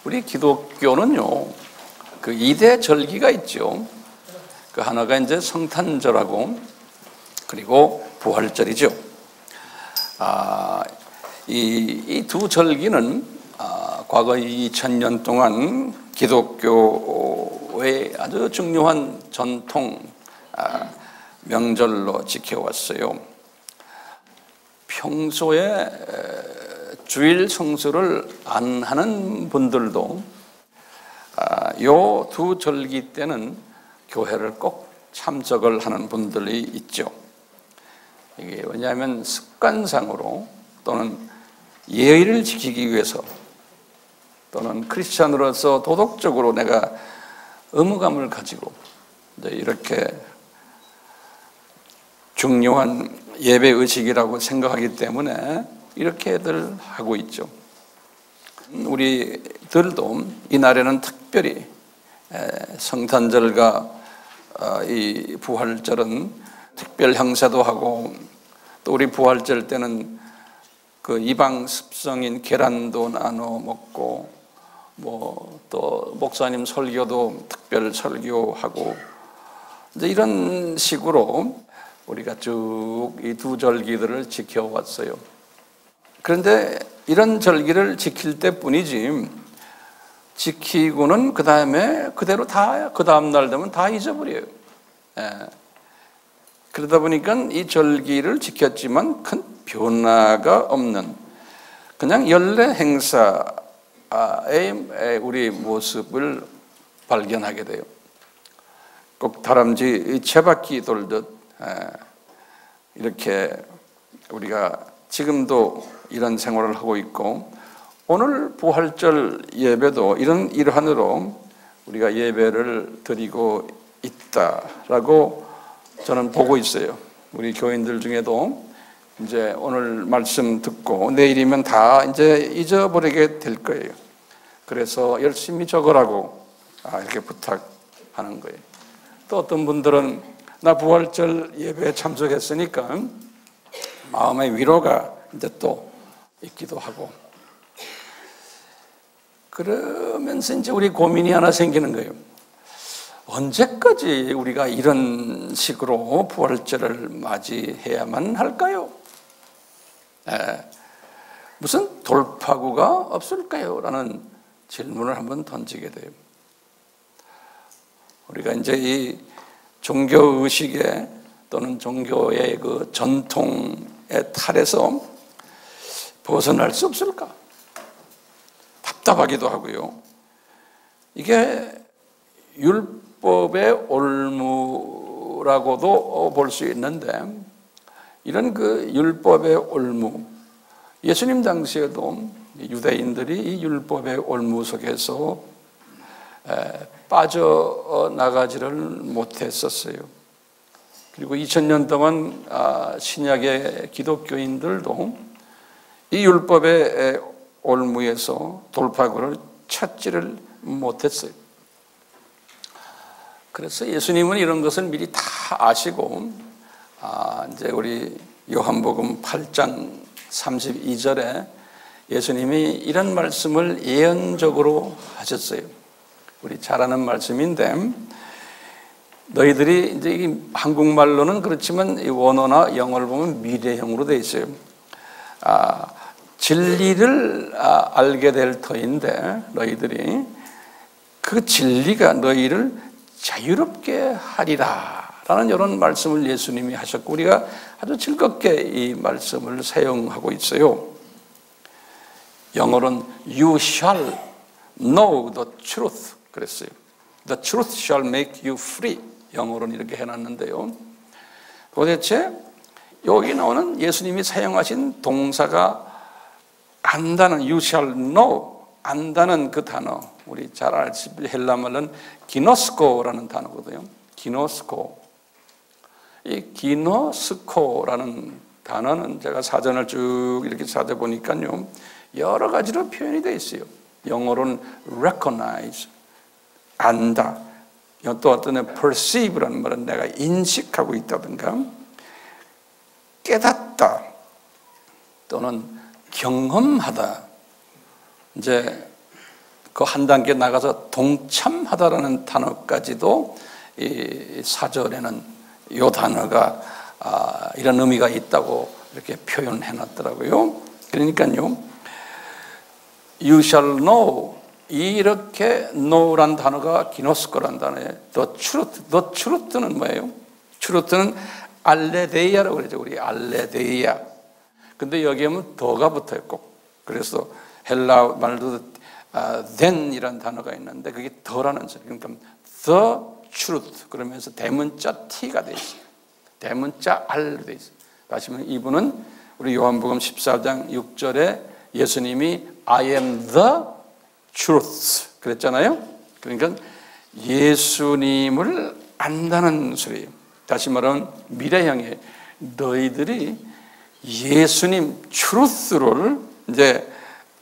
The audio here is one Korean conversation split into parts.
우리 기독교는요, 그 2대 절기가 있죠. 그 하나가 이제 성탄절하고 그리고 부활절이죠. 이 두 절기는 과거 2000년 동안 기독교의 아주 중요한 전통 명절로 지켜왔어요. 평소에 주일 성수를 안 하는 분들도 요 두 절기 때는 교회를 꼭 참석을 하는 분들이 있죠. 이게 왜냐하면 습관상으로 또는 예의를 지키기 위해서 또는 크리스찬으로서 도덕적으로 내가 의무감을 가지고 이렇게 중요한 예배 의식이라고 생각하기 때문에 이렇게들 하고 있죠. 우리들도 이날에는 특별히 성탄절과 이 부활절은 특별 행사도 하고, 또 우리 부활절 때는 그 이방 습성인 계란도 나눠 먹고, 또 목사님 설교도 특별 설교하고, 이제 이런 식으로 우리가 쭉 이 두 절기들을 지켜왔어요. 그런데 이런 절기를 지킬 때뿐이지, 지키고는 그 다음에 그대로 다 그 다음 날 되면 다 잊어버려요. 그러다 보니까 이 절기를 지켰지만 큰 변화가 없는 그냥 연례 행사의 우리 모습을 발견하게 돼요. 꼭 다람쥐 채바퀴 돌듯 이렇게 우리가 지금도 이런 생활을 하고 있고, 오늘 부활절 예배도 이런 일환으로 우리가 예배를 드리고 있다라고 저는 보고 있어요. 우리 교인들 중에도 이제 오늘 말씀 듣고 내일이면 다 이제 잊어버리게 될 거예요. 그래서 열심히 적으라고 이렇게 부탁하는 거예요. 또 어떤 분들은 나 부활절 예배에 참석했으니까 마음의 위로가 이제 또 있기도 하고, 그러면서 이제 우리 고민이 하나 생기는 거예요. 언제까지 우리가 이런 식으로 부활절을 맞이해야만 할까요? 무슨 돌파구가 없을까요? 라는 질문을 한번 던지게 돼요. 우리가 이제 이 종교의식에 또는 종교의 그 전통의 탈에서 벗어날 수 없을까? 답답하기도 하고요. 이게 율법의 올무라고도 볼 수 있는데, 이런 그 율법의 올무, 예수님 당시에도 유대인들이 이 율법의 올무 속에서 빠져나가지를 못했었어요. 그리고 2000년 동안 신약의 기독교인들도 이 율법의 올무에서 돌파구를 찾지를 못했어요. 그래서 예수님은 이런 것을 미리 다 아시고, 이제 우리 요한복음 8장 32절에 예수님이 이런 말씀을 예언적으로 하셨어요. 우리 잘 아는 말씀인데, 너희들이 이제 이 한국말로는 그렇지만 이 원어나 영어를 보면 미래형으로 되어 있어요. 진리를 알게 될 터인데 너희들이 그 진리가 너희를 자유롭게 하리라 라는 이런 말씀을 예수님이 하셨고, 우리가 아주 즐겁게 이 말씀을 사용하고 있어요. 영어로는 You shall know the truth 그랬어요. The truth shall make you free. 영어로는 이렇게 해놨는데요. 도대체 여기 나오는 예수님이 사용하신 동사가 안다는 You shall know, 안다는 그 단어, 우리 잘 알다시피 헬라말은 기노스코라는 단어거든요. 기노스코. 이 기노스코라는 단어는 제가 사전을 쭉 이렇게 찾아보니까요, 여러 가지로 표현이 되어 있어요. 영어로는 recognize, 안다. 또 어떤 perceive라는 말은 내가 인식하고 있다든가, 깨닫다, 또는 경험하다. 이제 그 한 단계 나가서 동참하다라는 단어까지도 이 사전에는 이 단어가 이런 의미가 있다고 이렇게 표현해 놨더라고요. 그러니까요, you shall know, 이렇게 know란 단어가 기노스코란 단어예요. the truth는 뭐예요? truth는 알레데이아라고 그러죠. 우리 알레데이아. 근데 여기에 보면 더가 붙어요, 꼭. 그래서 헬라 말도 then이라는 단어가 있는데 그게 더라는 소리. 그러니까 the truth 그러면서 대문자 t가 돼 있어요. 대문자 r로 돼 있어요. 다시 말하면 이분은 우리 요한복음 14장 6절에 예수님이 I am the truth 그랬잖아요. 그러니까 예수님을 안다는 소리예요. 다시 말하면 미래형에 너희들이 예수님 truth를 이제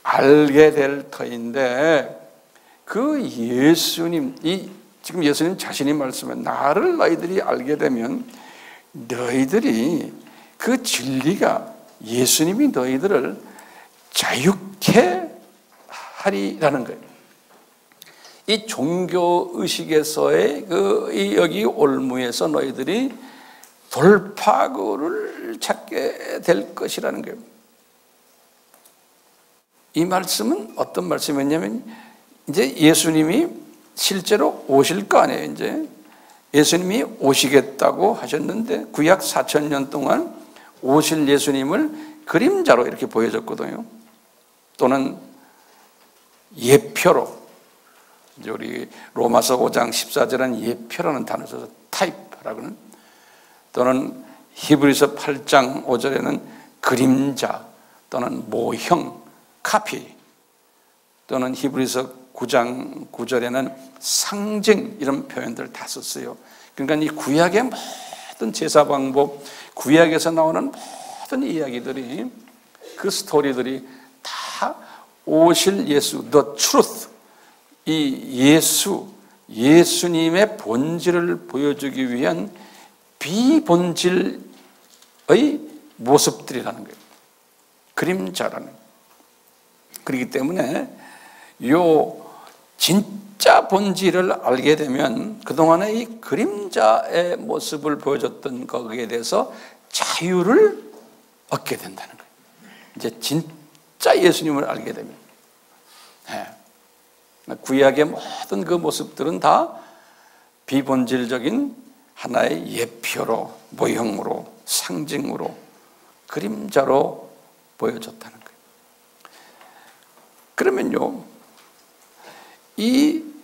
알게 될 터인데, 그 예수님, 지금 예수님 자신이 말씀해 나를 너희들이 알게 되면 너희들이 그 진리가 예수님이 너희들을 자유케 하리라는 거예요. 이 종교의식에서의 여기 올무에서 너희들이 돌파구를 찾게 될 것이라는 거예요. 이 말씀은 어떤 말씀이었냐면, 이제 예수님이 실제로 오실 거 아니에요. 이제 예수님이 오시겠다고 하셨는데 구약 4,000년 동안 오실 예수님을 그림자로 이렇게 보여줬거든요. 또는 예표로, 이제 우리 로마서 5장 14절은 예표라는 단어를 써서 타입이라고는, 또는 히브리서 8장 5절에는 그림자 또는 모형, 카피, 또는 히브리서 9장 9절에는 상징, 이런 표현들을 다 썼어요. 그러니까 이 구약의 모든 제사 방법, 구약에서 나오는 모든 이야기들이, 그 스토리들이 다 오실 예수, the truth, 이 예수님의 본질을 보여주기 위한 비본질의 모습들이라는 거예요. 그림자라는 거예요. 그렇기 때문에 요 진짜 본질을 알게 되면 그동안의 이 그림자의 모습을 보여줬던 거기에 대해서 자유를 얻게 된다는 거예요. 이제 진짜 예수님을 알게 되면. 구약의 모든 그 모습들은 다 비본질적인 하나의 예표로, 모형으로, 상징으로, 그림자로 보여줬다는 거예요. 그러면요,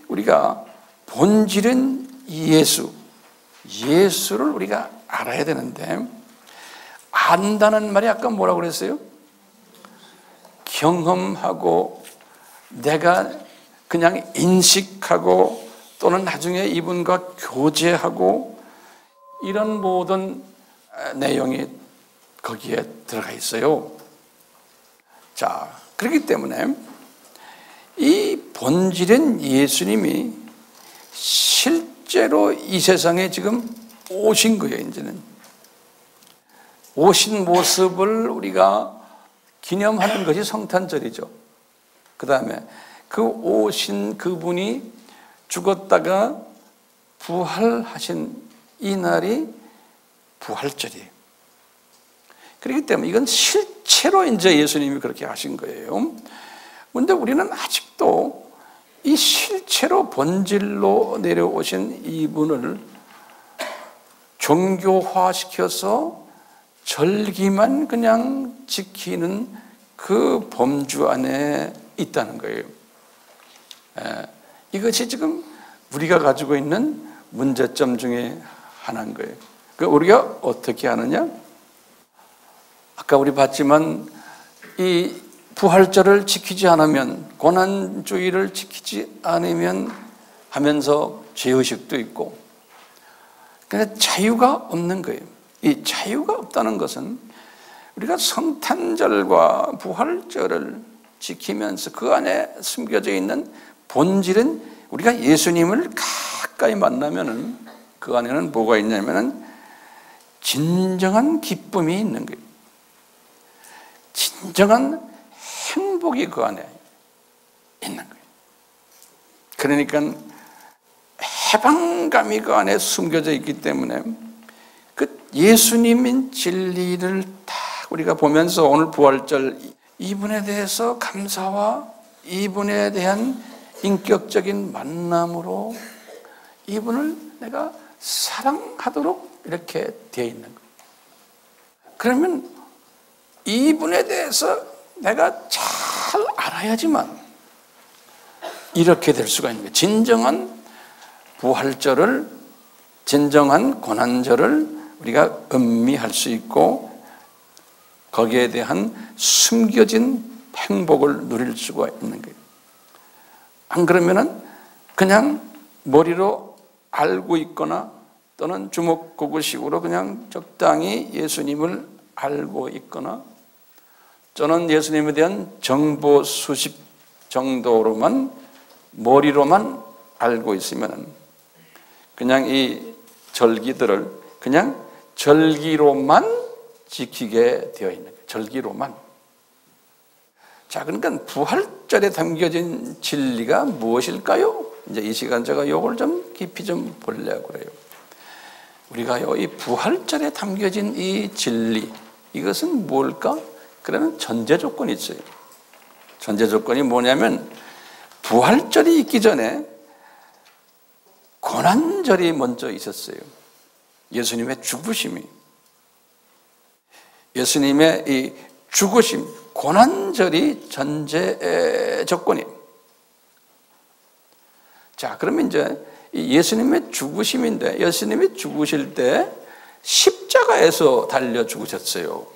우리가 본질은 예수를 우리가 알아야 되는데, 안다는 말이 아까 뭐라고 그랬어요? 경험하고 내가 그냥 인식하고 또는 나중에 이분과 교제하고, 이런 모든 내용이 거기에 들어가 있어요. 자, 그렇기 때문에 이 본질은 예수님이 실제로 이 세상에 지금 오신 거예요. 이제는 오신 모습을 우리가 기념하는 것이 성탄절이죠. 그 다음에 그 오신 그분이 죽었다가 부활하신 이 날이 부활절이에요. 그렇기 때문에 이건 실체로 이제 예수님이 그렇게 하신 거예요. 그런데 우리는 아직도 이 실체로 본질로 내려오신 이분을 종교화시켜서 절기만 그냥 지키는 그 범주 안에 있다는 거예요. 이것이 지금 우리가 가지고 있는 문제점 중에 하나인 거예요. 우리가 어떻게 하느냐? 아까 우리 봤지만 이 부활절을 지키지 않으면, 고난주의를 지키지 않으면 하면서 죄의식도 있고, 근데 자유가 없는 거예요. 이 자유가 없다는 것은 우리가 성탄절과 부활절을 지키면서 그 안에 숨겨져 있는 본질은, 우리가 예수님을 가까이 만나면은 그 안에는 뭐가 있냐면은 진정한 기쁨이 있는 거예요. 진정한 행복이 그 안에 있는 거예요. 그러니까 해방감이 그 안에 숨겨져 있기 때문에 그 예수님인 진리를 다 우리가 보면서 오늘 부활절 이분에 대해서 감사와 이분에 대한 인격적인 만남으로 이분을 내가 사랑하도록 이렇게 되어 있는 거예요. 그러면 이분에 대해서 내가 잘 알아야지만 이렇게 될 수가 있는 거예요. 진정한 부활절을, 진정한 고난절을 우리가 음미할 수 있고 거기에 대한 숨겨진 행복을 누릴 수가 있는 거예요. 안 그러면은 그냥 머리로 알고 있거나 또는 주먹구구식으로 그냥 적당히 예수님을 알고 있거나 또는 예수님에 대한 정보 수집 정도로만 머리로만 알고 있으면 그냥 이 절기들을 그냥 절기로만 지키게 되어 있는 거예요. 절기로만. 자, 그러니까 부활절에 담겨진 진리가 무엇일까요? 이제 이 시간 제가 이걸 좀 깊이 좀 보려고 그래요. 우리가요, 이 부활절에 담겨진 이 진리, 이것은 뭘까? 그러면 전제 조건이 있어요. 전제 조건이 뭐냐면 부활절이 있기 전에 고난절이 먼저 있었어요. 예수님의 죽으심이. 예수님의 이 죽으심, 고난절이 전제 조건이에요. 자, 그러면 이제 예수님의 죽으심인데 예수님이 죽으실 때 십자가에서 달려 죽으셨어요.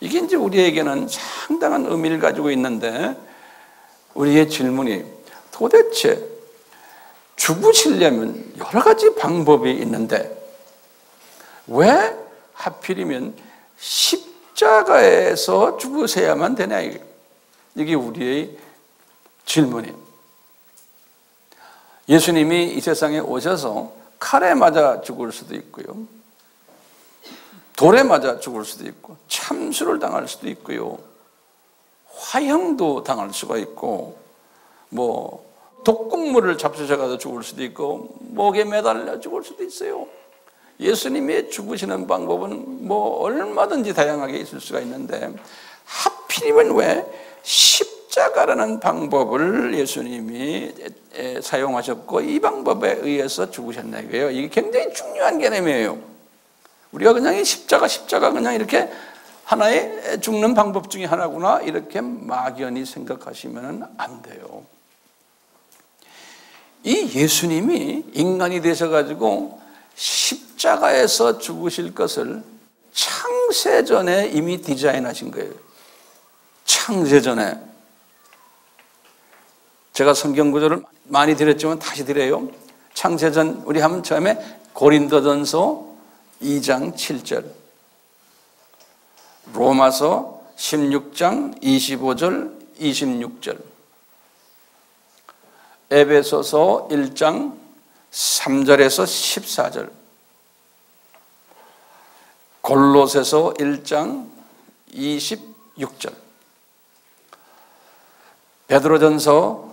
이게 이제 우리에게는 상당한 의미를 가지고 있는데 우리의 질문이 도대체 죽으시려면 여러 가지 방법이 있는데 왜 하필이면 십자가에서 죽으셔야만 되냐, 이게 우리의 질문이에요. 예수님이 이 세상에 오셔서 칼에 맞아 죽을 수도 있고요, 돌에 맞아 죽을 수도 있고, 참수를 당할 수도 있고요, 화형도 당할 수가 있고, 뭐 독극물을 잡수셔가지고 죽을 수도 있고, 목에 매달려 죽을 수도 있어요. 예수님이 죽으시는 방법은 뭐 얼마든지 다양하게 있을 수가 있는데 하필이면 왜 십자가라는 방법을 예수님이 사용하셨고 이 방법에 의해서 죽으셨나 이거예요. 이게 굉장히 중요한 개념이에요. 우리가 그냥 이 십자가 그냥 이렇게 하나의 죽는 방법 중에 하나구나 이렇게 막연히 생각하시면 안 돼요. 이 예수님이 인간이 되셔가지고 십자가에서 죽으실 것을 창세전에 이미 디자인하신 거예요. 창세전에. 제가 성경 구절을 많이 드렸지만 다시 드려요. 창세전 우리 하면 처음에 고린도전서 2장 7절, 로마서 16장 25절 26절, 에베소서 1장 3절에서 14절, 골로새서 1장 26절, 베드로전서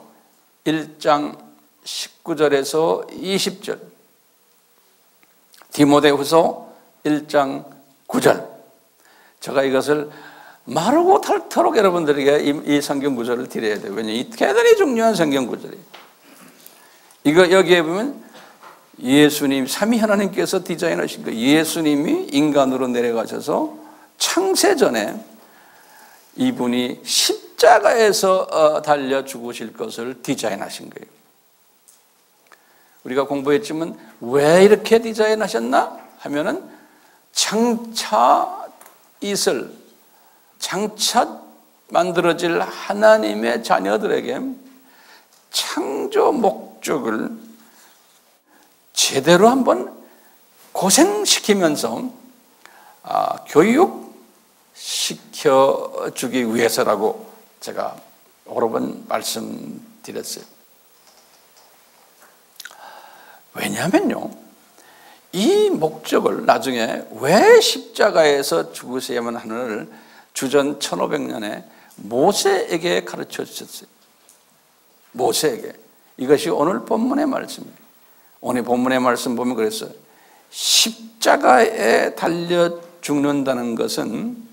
1장 19절에서 20절, 디모데후서 1장 9절. 제가 이것을 마르고 닳도록 여러분들에게 이 성경 구절을 드려야 돼요. 왜냐하면 이 대단히 중요한 성경 구절이에요. 이거 여기에 보면 예수님, 삼위 하나님께서 디자인하신 거, 예수님이 인간으로 내려가셔서 창세전에 이분이 십자가에서 달려 죽으실 것을 디자인하신 거예요. 우리가 공부했지만 왜 이렇게 디자인하셨나 하면은 장차 만들어질 하나님의 자녀들에게 창조 목적을 제대로 한번 고생시키면서 교육시켜주기 위해서라고 제가 여러 번 말씀드렸어요. 왜냐하면요, 이 목적을 나중에 왜 십자가에서 죽으셔야만 하는를 주전 1500년에 모세에게 가르쳐 주셨어요. 모세에게. 이것이 오늘 본문의 말씀입니다. 오늘 본문의 말씀 보면 그랬어요. 십자가에 달려 죽는다는 것은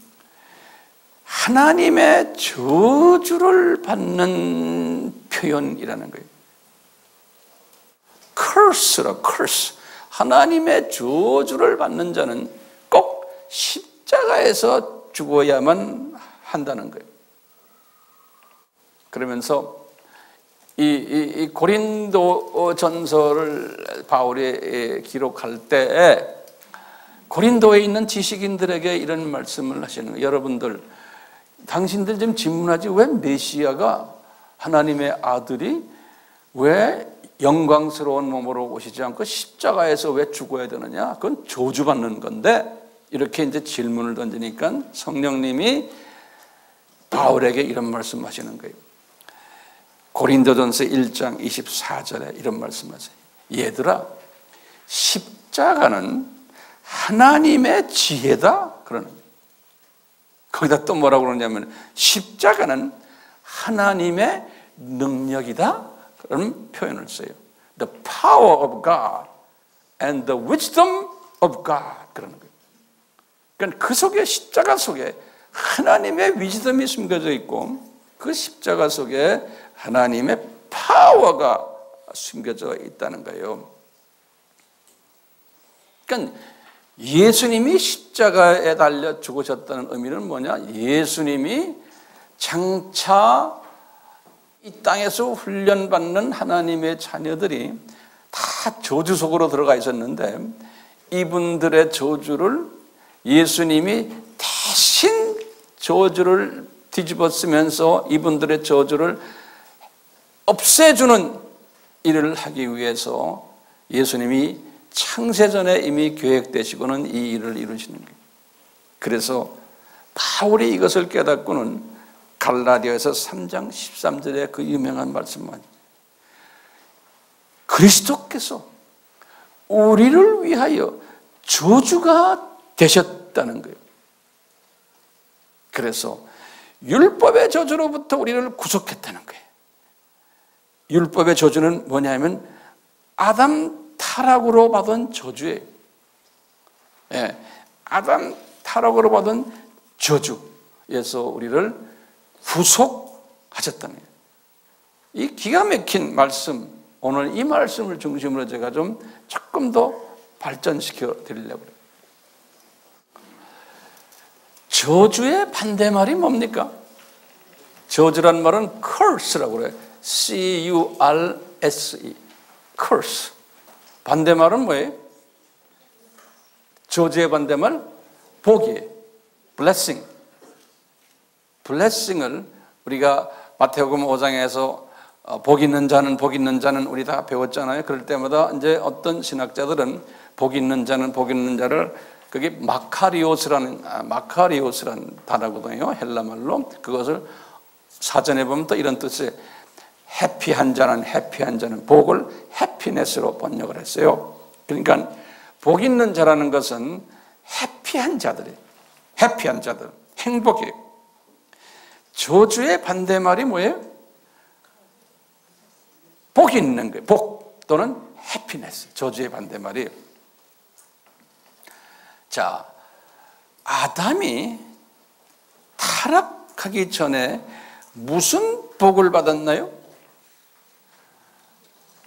하나님의 저주를 받는 표현이라는 거예요. curse라, curse. 하나님의 저주를 받는 자는 꼭 십자가에서 죽어야만 한다는 거예요. 그러면서 이 고린도 전서를 바울이 기록할 때 고린도에 있는 지식인들에게 이런 말씀을 하시는 거예요. 여러분들, 당신들 좀 질문하지, 왜 메시아가 하나님의 아들이 왜 영광스러운 몸으로 오시지 않고 십자가에서 왜 죽어야 되느냐? 그건 저주받는 건데, 이렇게 이제 질문을 던지니까 성령님이 바울에게 이런 말씀하시는 거예요. 고린도전서 1장 24절에 이런 말씀하세요. 얘들아, 십자가는 하나님의 지혜다 그러는 거예요. 거기다 또 뭐라고 그러냐면 십자가는 하나님의 능력이다 그런 표현을 써요. The power of God and the wisdom of God 그러는 거예요. 그러니까 그 속에, 십자가 속에 하나님의 위즈덤이 숨겨져 있고 그 십자가 속에 하나님의 파워가 숨겨져 있다는 거예요. 그러니까 예수님이 십자가에 달려 죽으셨다는 의미는 뭐냐? 예수님이 장차 이 땅에서 훈련받는 하나님의 자녀들이 다 저주 속으로 들어가 있었는데 이분들의 저주를 예수님이 대신 저주를 뒤집어 쓰면서 이분들의 저주를 없애주는 일을 하기 위해서 예수님이 창세전에 이미 계획되시고는 이 일을 이루시는 거예요. 그래서 바울이 이것을 깨닫고는 갈라디아서 3장 13절에 그 유명한 말씀만, 그리스도께서 우리를 위하여 저주가 되셨다는 거예요. 그래서 율법의 저주로부터 우리를 구속했다는 거예요. 율법의 저주는 뭐냐면 아담 타락으로 받은 저주예요. 예, 아담 타락으로 받은 저주에서 우리를 구속하셨다는 거예요. 이 기가 막힌 말씀, 오늘 이 말씀을 중심으로 제가 조금 더 발전시켜 드리려고 해요. 저주의 반대말이 뭡니까? 저주란 말은 curse라고 그래요. C-U-R-S-E. curse. 반대말은 뭐예요? 저주의 반대말? 복이에요. blessing. blessing을 우리가 마태복음 5장에서 복 있는 자는 우리 다 배웠잖아요. 그럴 때마다 이제 어떤 신학자들은 복 있는 자를 그게 마카리오스라는 단어거든요. 헬라말로. 그것을 사전에 보면 또 이런 뜻이에요. 해피한 자는 복을 해피네스로 번역을 했어요. 그러니까 복 있는 자라는 것은 해피한 자들이에요. 해피한 자들, 행복이에요. 저주의 반대말이 뭐예요? 복이 있는 거예요. 복 또는 해피네스. 저주의 반대말이에요. 자, 아담이 타락하기 전에 무슨 복을 받았나요?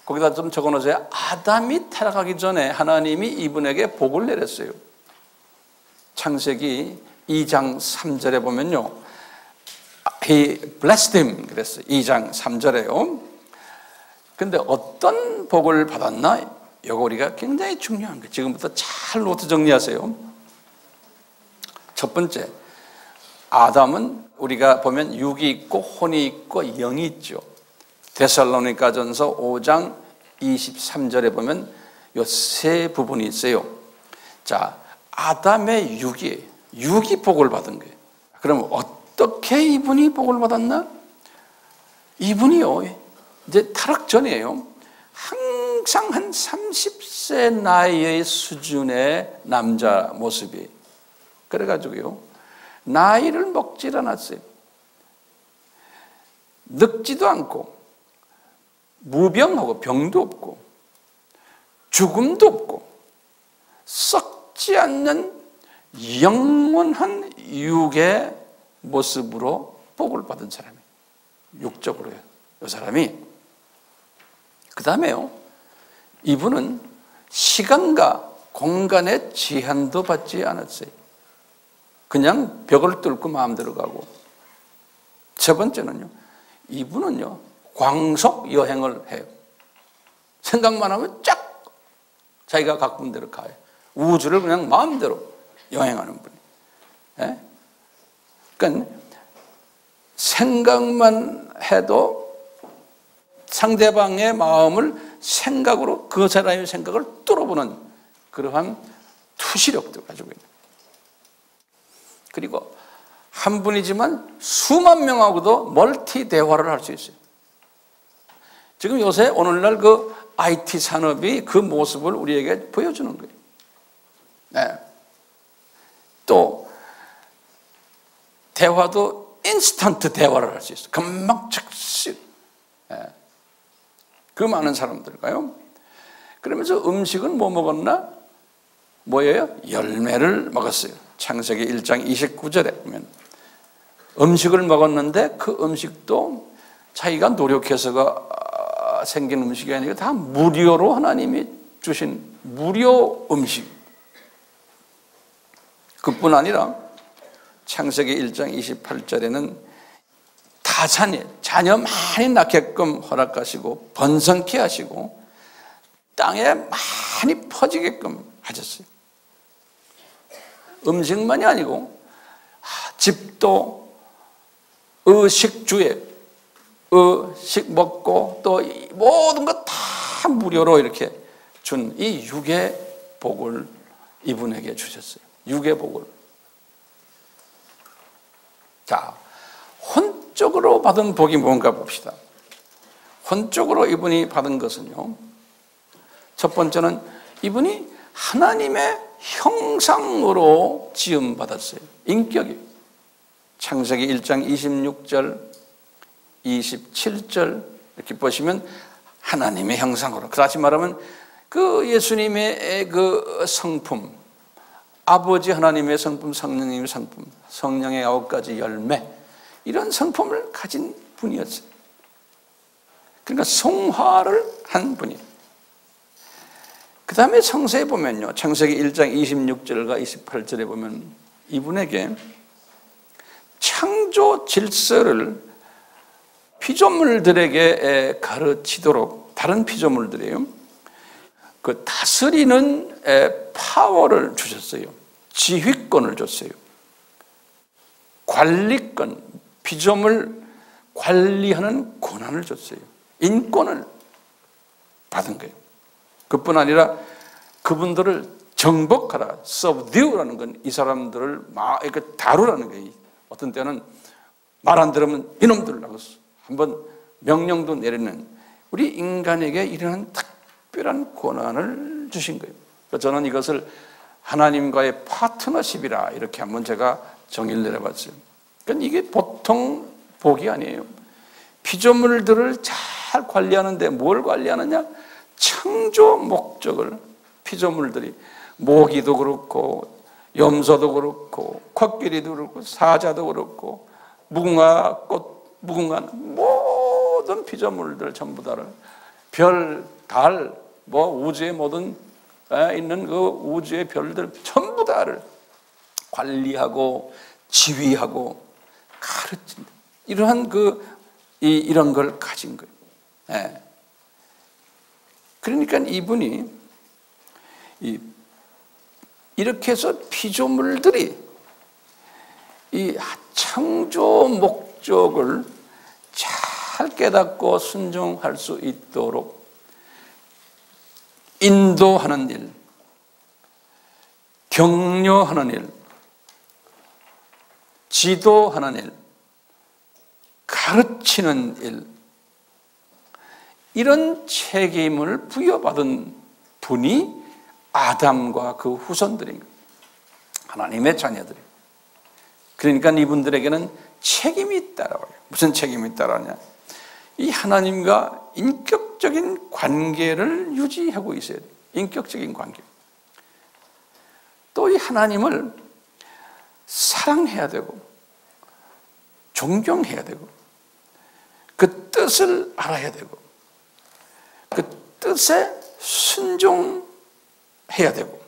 거기다 좀 적어놓으세요. 아담이 타락하기 전에 하나님이 이분에게 복을 내렸어요. 창세기 2장 3절에 보면요, He blessed him 그랬어요. 2장 3절에요. 근데 어떤 복을 받았나? 이거 우리가 굉장히 중요한 거예요. 지금부터 잘 노트 정리하세요. 첫 번째, 아담은 우리가 보면 육이 있고 혼이 있고 영이 있죠. 데살로니가전서 5장 23절에 보면 이 세 부분이 있어요. 자, 아담의 육이 복을 받은 거예요. 그럼 어떻게 이분이 복을 받았나? 이분이요, 이제 타락 전이에요. 항상 한 30세 나이의 수준의 남자 모습이. 그래가지고요, 나이를 먹질 않았어요. 늙지도 않고 무병하고 병도 없고 죽음도 없고 썩지 않는 영원한 육의 모습으로 복을 받은 사람이에요. 육적으로요. 이 사람이. 그 다음에요, 이분은 시간과 공간의 제한도 받지 않았어요. 그냥 벽을 뚫고 마음대로 가고. 세 번째는요, 이분은요 광속 여행을 해요. 생각만 하면 쫙 자기가 가꾼 대로 가요. 우주를 그냥 마음대로 여행하는 분이. 예? 그러니까 생각만 해도 상대방의 마음을 생각으로 그 사람의 생각을 뚫어보는 그러한 투시력도 가지고 있는. 그리고 한 분이지만 수만 명하고도 멀티 대화를 할 수 있어요. 지금 요새 오늘날 그 IT 산업이 그 모습을 우리에게 보여주는 거예요. 네. 또 대화도 인스턴트 대화를 할 수 있어요. 금방 즉시. 네. 그 많은 사람들과요. 그러면서 음식은 뭐 먹었나? 뭐예요? 열매를 먹었어요. 창세기 1장 29절에 보면 음식을 먹었는데 그 음식도 자기가 노력해서가 생긴 음식이 아니고 다 무료로 하나님이 주신 무료 음식. 그뿐 아니라 창세기 1장 28절에는 다산에 자녀 많이 낳게끔 허락하시고 번성케 하시고 땅에 많이 퍼지게끔 하셨어요. 음식만이 아니고 집도 의식주에 의식 먹고 또 모든 것 다 무료로 이렇게 준 이 육의 복을 이분에게 주셨어요. 육의 복을. 자, 혼적으로 받은 복이 뭔가 봅시다. 혼적으로 이분이 받은 것은요, 첫 번째는 이분이 하나님의 형상으로 지음받았어요. 인격이. 창세기 1장 26절, 27절 이렇게 보시면 하나님의 형상으로. 다시 말하면 그 예수님의 그 성품, 아버지 하나님의 성품, 성령님의 성품, 성령의 9가지 열매, 이런 성품을 가진 분이었어요. 그러니까 성화를 한 분이에요. 그 다음에 성서에 보면요, 창세기 1장 26절과 28절에 보면 이분에게 창조 질서를 피조물들에게 가르치도록, 다른 피조물들이에요, 그 다스리는 파워를 주셨어요. 지휘권을 줬어요. 관리권, 피조물 관리하는 권한을 줬어요. 인권을 받은 거예요. 그뿐 아니라 그분들을 정복하라, subdue라는 건 이 사람들을 막 이렇게 다루라는 거예요. 어떤 때는 말 안 들으면 이놈들라고 한번 명령도 내리는, 우리 인간에게 이러한 특별한 권한을 주신 거예요. 저는 이것을 하나님과의 파트너십이라 이렇게 한번 제가 정의를 내려봤어요. 그러니까 이게 보통 복이 아니에요. 피조물들을 잘 관리하는데 뭘 관리하느냐? 창조 목적을, 피조물들이 모기도 그렇고 염소도 그렇고 코끼리도 그렇고 사자도 그렇고 무궁화 꽃, 무궁화, 모든 피조물들 전부 다를 별, 달, 뭐 우주의 모든 있는 그 우주의 별들 전부 다를 관리하고 지휘하고 가르친다. 이러한 이런 걸 가진 거예요. 예. 그러니까 이분이 이렇게 해서 피조물들이 이 창조 목적을 잘 깨닫고 순종할 수 있도록 인도하는 일, 격려하는 일, 지도하는 일, 가르치는 일, 이런 책임을 부여받은 분이 아담과 그 후손들인 거예요. 하나님의 자녀들이. 그러니까 이분들에게는 책임이 있다라고 해요. 무슨 책임이 있다라냐? 이 하나님과 인격적인 관계를 유지하고 있어야 돼요. 인격적인 관계. 또 이 하나님을 사랑해야 되고 존경해야 되고 그 뜻을 알아야 되고 그 뜻에 순종해야 되고,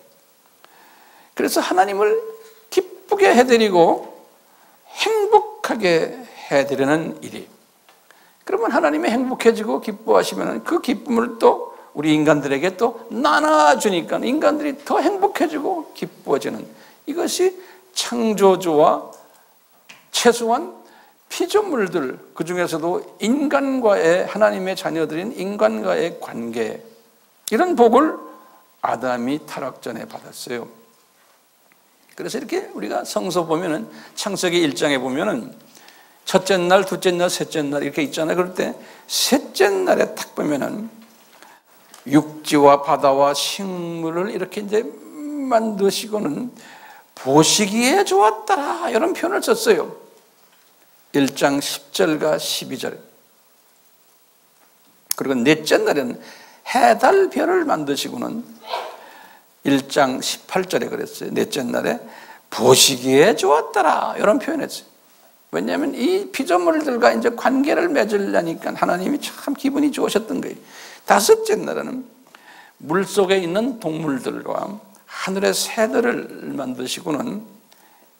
그래서 하나님을 기쁘게 해드리고 행복하게 해드리는 일이, 그러면 하나님이 행복해지고 기뻐하시면 그 기쁨을 또 우리 인간들에게 또 나눠주니까 인간들이 더 행복해지고 기뻐지는, 이것이 창조주와 최소한 피조물들, 그 중에서도 인간과의, 하나님의 자녀들인 인간과의 관계, 이런 복을 아담이 타락 전에 받았어요. 그래서 이렇게 우리가 성서 보면은, 창세기 1장에 보면은 첫째 날, 둘째 날, 셋째 날 이렇게 있잖아요. 그럴 때 셋째 날에 딱 보면은 육지와 바다와 식물을 이렇게 이제 만드시고는 보시기에 좋았더라, 이런 표현을 썼어요. 1장 10절과 12절. 그리고 넷째 날에는 해, 달, 별을 만드시고는 1장 18절에 그랬어요. 넷째 날에 보시기에 좋았더라, 이런 표현했어요. 왜냐하면 이 피조물들과 이제 관계를 맺으려니까 하나님이 참 기분이 좋으셨던 거예요. 다섯째 날에는 물속에 있는 동물들과 하늘의 새들을 만드시고는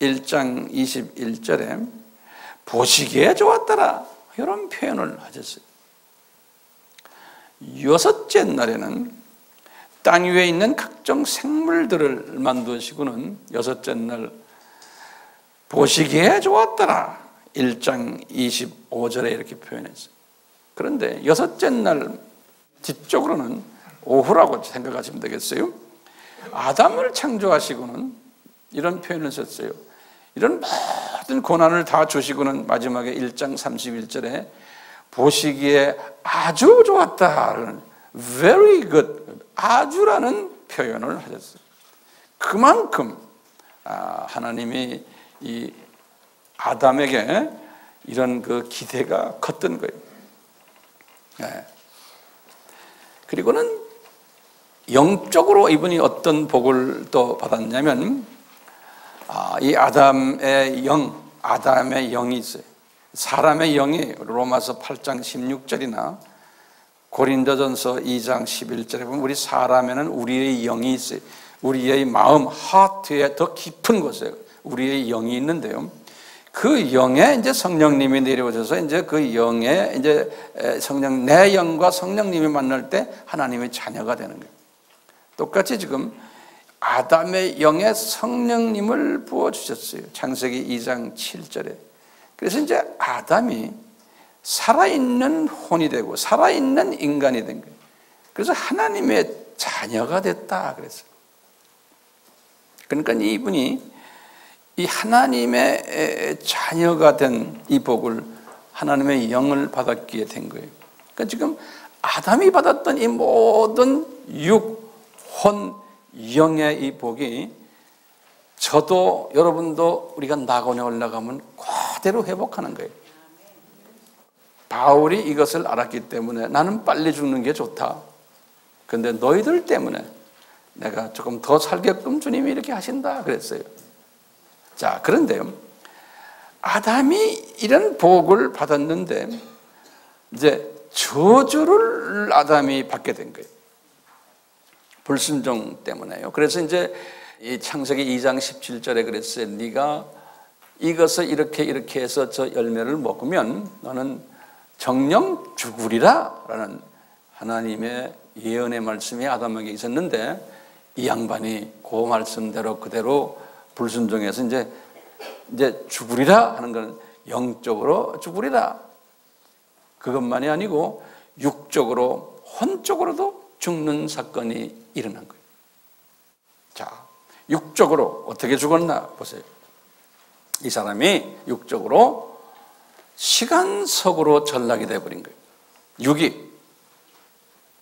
1장 21절에 보시기에 좋았더라, 이런 표현을 하셨어요. 여섯째 날에는 땅 위에 있는 각종 생물들을 만드시고는 여섯째 날 보시기에 좋았더라, 1장 25절에 이렇게 표현했어요. 그런데 여섯째 날 뒤쪽으로는 오후라고 생각하시면 되겠어요. 아담을 창조하시고는 이런 표현을 썼어요. 이런 모든 고난을 다 주시고는 마지막에 1장 31절에 보시기에 아주 좋았다, very good, 아주라는 표현을 하셨어요. 그만큼 하나님이 이 아담에게 이런 그 기대가 컸던 거예요. 네. 그리고는 영적으로 이분이 어떤 복을 또 받았냐면, 이 아담의 영이 있어요. 사람의 영이 로마서 8장 16절이나 고린도전서 2장 11절에 보면 우리 사람에는 우리의 영이 있어요. 우리의 마음, 하트에 더 깊은 곳에 우리의 영이 있는데요. 그 영에 이제 성령님이 내려오셔서 이제 그 영에 이제 내 영과 성령님이 만날 때 하나님의 자녀가 되는 거예요. 똑같이 지금 아담의 영에 성령님을 부어주셨어요. 창세기 2장 7절에. 그래서 이제 아담이 살아있는 혼이 되고 살아있는 인간이 된 거예요. 그래서 하나님의 자녀가 됐다 그랬어요. 그러니까 이분이 이 하나님의 자녀가 된 이 복을, 하나님의 영을 받았기에 된 거예요. 그러니까 지금 아담이 받았던 이 모든 육, 혼, 영의 이 복이 저도 여러분도 우리가 낙원에 올라가면 그대로 회복하는 거예요. 바울이 이것을 알았기 때문에 나는 빨리 죽는 게 좋다. 그런데 너희들 때문에 내가 조금 더 살게끔 주님이 이렇게 하신다 그랬어요. 자, 그런데요, 아담이 이런 복을 받았는데 이제 저주를 아담이 받게 된 거예요. 불순종 때문에요. 그래서 이제 이 창세기 2장 17절에 그랬어요. 네가 이것을 이렇게 해서 저 열매를 먹으면 너는 정령 죽으리라 라는 하나님의 예언의 말씀이 아담에게 있었는데, 이 양반이 그 말씀대로 그대로 불순종해서 이제 죽으리라 하는 건 영적으로 죽으리라, 그것만이 아니고 육적으로, 혼적으로도 죽는 사건이 일어난 거예요. 자, 육적으로 어떻게 죽었나 보세요. 이 사람이 육적으로 시간석으로 전락이 되어버린 거예요. 육이.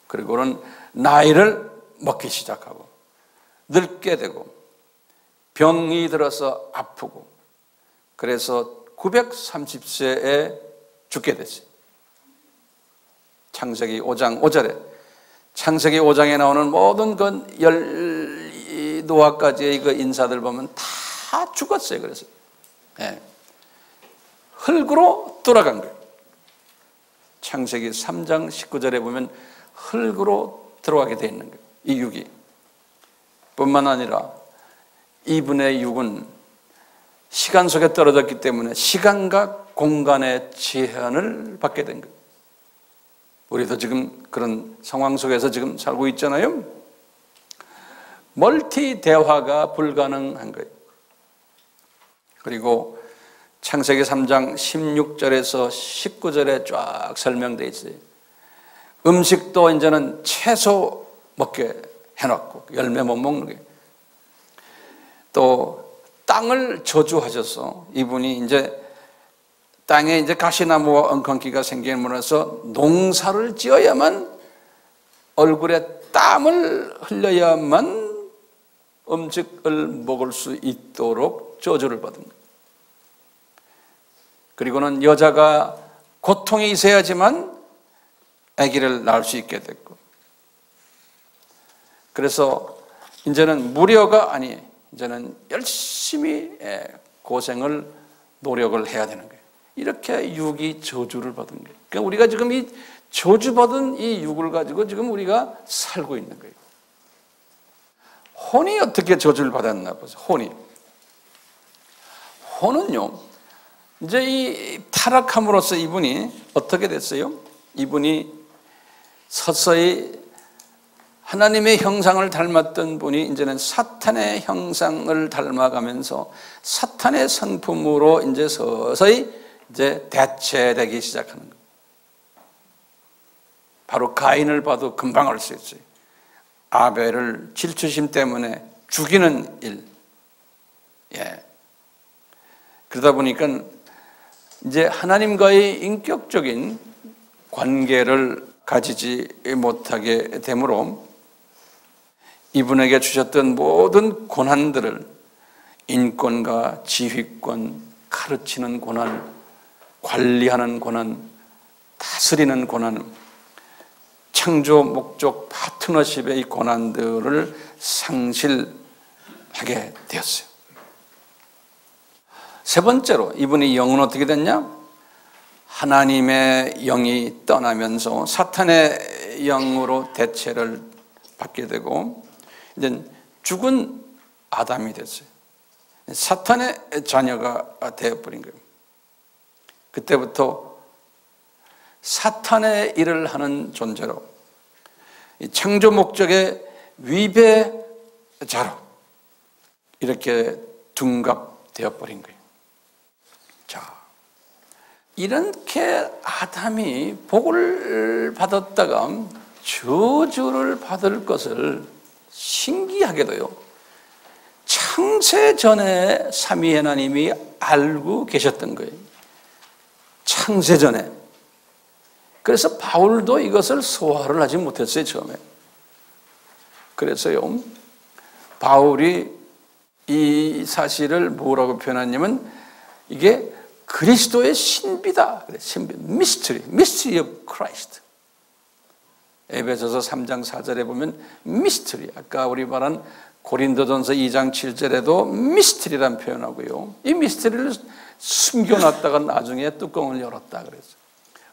그리고는 나이를 먹기 시작하고 늙게 되고 병이 들어서 아프고, 그래서 930세에 죽게 됐어요. 창세기 5장 5절에 창세기 5장에 나오는 모든 그 노아까지의 그 인사들 보면 다 죽었어요. 그래서 흙으로 돌아간 거예요. 창세기 3장 19절에 보면 흙으로 들어가게 되어 있는 거예요. 이 육이 뿐만 아니라 이분의 육은 시간 속에 떨어졌기 때문에 시간과 공간의 제한을 받게 된 거예요. 우리도 지금 그런 상황 속에서 지금 살고 있잖아요. 멀티 대화가 불가능한 거예요. 그리고 창세기 3장 16절에서 19절에 쫙 설명되어 있어요. 음식도 이제는 채소 먹게 해놨고 열매 못 먹는 게, 또 땅을 저주하셔서 이분이 이제 땅에 이제 가시나무와 엉겅퀴가 생기면서 농사를 지어야만 얼굴에 땀을 흘려야만 음식을 먹을 수 있도록 저주를 받은 거예요. 그리고는 여자가 고통이 있어야지만 아기를 낳을 수 있게 됐고, 그래서 이제는 무료가 아니 이제는 열심히 고생을 노력을 해야 되는 거예요. 이렇게 육이 저주를 받은 거예요. 그러니까 우리가 지금 이 저주받은 이 육을 가지고 지금 우리가 살고 있는 거예요. 혼이 어떻게 저주를 받았나 보세요. 혼은요, 이제 이 타락함으로써 이분이 어떻게 됐어요? 이분이 서서히 하나님의 형상을 닮았던 분이 이제는 사탄의 형상을 닮아가면서 사탄의 성품으로 이제 서서히 이제 대체되기 시작하는 거예요. 바로 가인을 봐도 금방 알 수 있어요. 아벨을 질투심 때문에 죽이는 일. 그러다 보니까 이제 하나님과의 인격적인 관계를 가지지 못하게 되므로 이분에게 주셨던 모든 권한들을, 인권과 지휘권, 가르치는 권한, 관리하는 권한, 다스리는 권한, 창조 목적 파트너십의 이 권한들을 상실하게 되었어요. 세 번째로 이분의 영은 어떻게 됐냐? 하나님의 영이 떠나면서 사탄의 영으로 대체를 받게 되고 이제 죽은 아담이 됐어요. 사탄의 자녀가 되어버린 거예요. 그때부터 사탄의 일을 하는 존재로, 창조 목적의 위배자로 이렇게 둔갑되어버린 거예요. 자, 이렇게 아담이 복을 받았다가 저주를 받을 것을 신기하게도요, 창세전에 삼위 하나님이 알고 계셨던 거예요. 창세전에. 그래서 바울도 이것을 소화를 하지 못했어요, 처음에. 그래서요, 바울이 이 사실을 뭐라고 표현하냐면 이게 그리스도의 신비다. Mystery of Christ. 에베소서 3장 4절에 보면 미스터리, 아까 우리 말한 고린도전서 2장 7절에도 미스터리란 표현하고요. 이 미스터리를 숨겨놨다가 나중에 뚜껑을 열었다 그랬어요.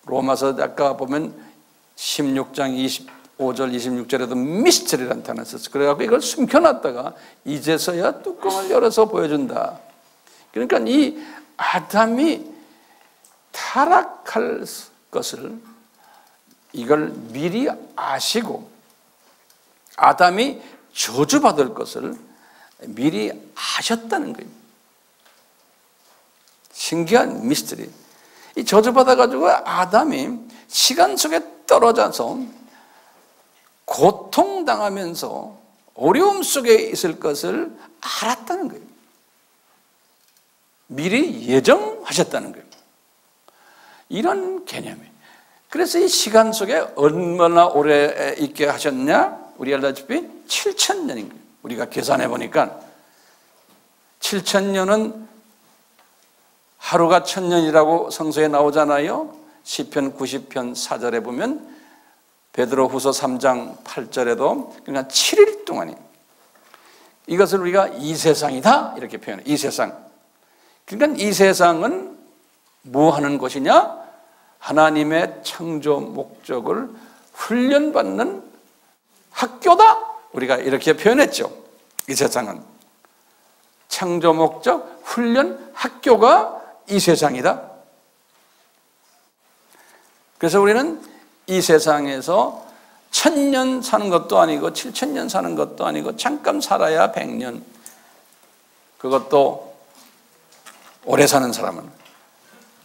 로마서 아까 보면 16장 25절 26절에도 미스터리란 단어를 썼어요. 그래갖고 이걸 숨겨놨다가 이제서야 뚜껑을 열어서 보여준다. 그러니까 이 아담이 타락할 것을 이걸 미리 아시고 아담이 저주받을 것을 미리 아셨다는 거예요. 신기한 미스터리. 이 저주받아가지고 아담이 시간 속에 떨어져서 고통당하면서 어려움 속에 있을 것을 알았다는 거예요. 미리 예정하셨다는 거예요. 이런 개념이에요. 그래서 이 시간 속에 얼마나 오래 있게 하셨냐? 우리 알다시피 7,000년인 거예요. 우리가 계산해 보니까 7,000년은 하루가 1,000년이라고 성서에 나오잖아요. 시편 90편 4절에 보면 베드로후서 3장 8절에도 그러니까 7일 동안이 이것을 우리가 이 세상이다 이렇게 표현해. 이 세상. 그러니까 이 세상은 뭐 하는 곳이냐? 하나님의 창조 목적을 훈련받는 학교다. 우리가 이렇게 표현했죠. 이 세상은 창조 목적 훈련 학교가 이 세상이다. 그래서 우리는 이 세상에서 1000년 사는 것도 아니고 7000년 사는 것도 아니고 잠깐 살아야 100년, 그것도 오래 사는 사람은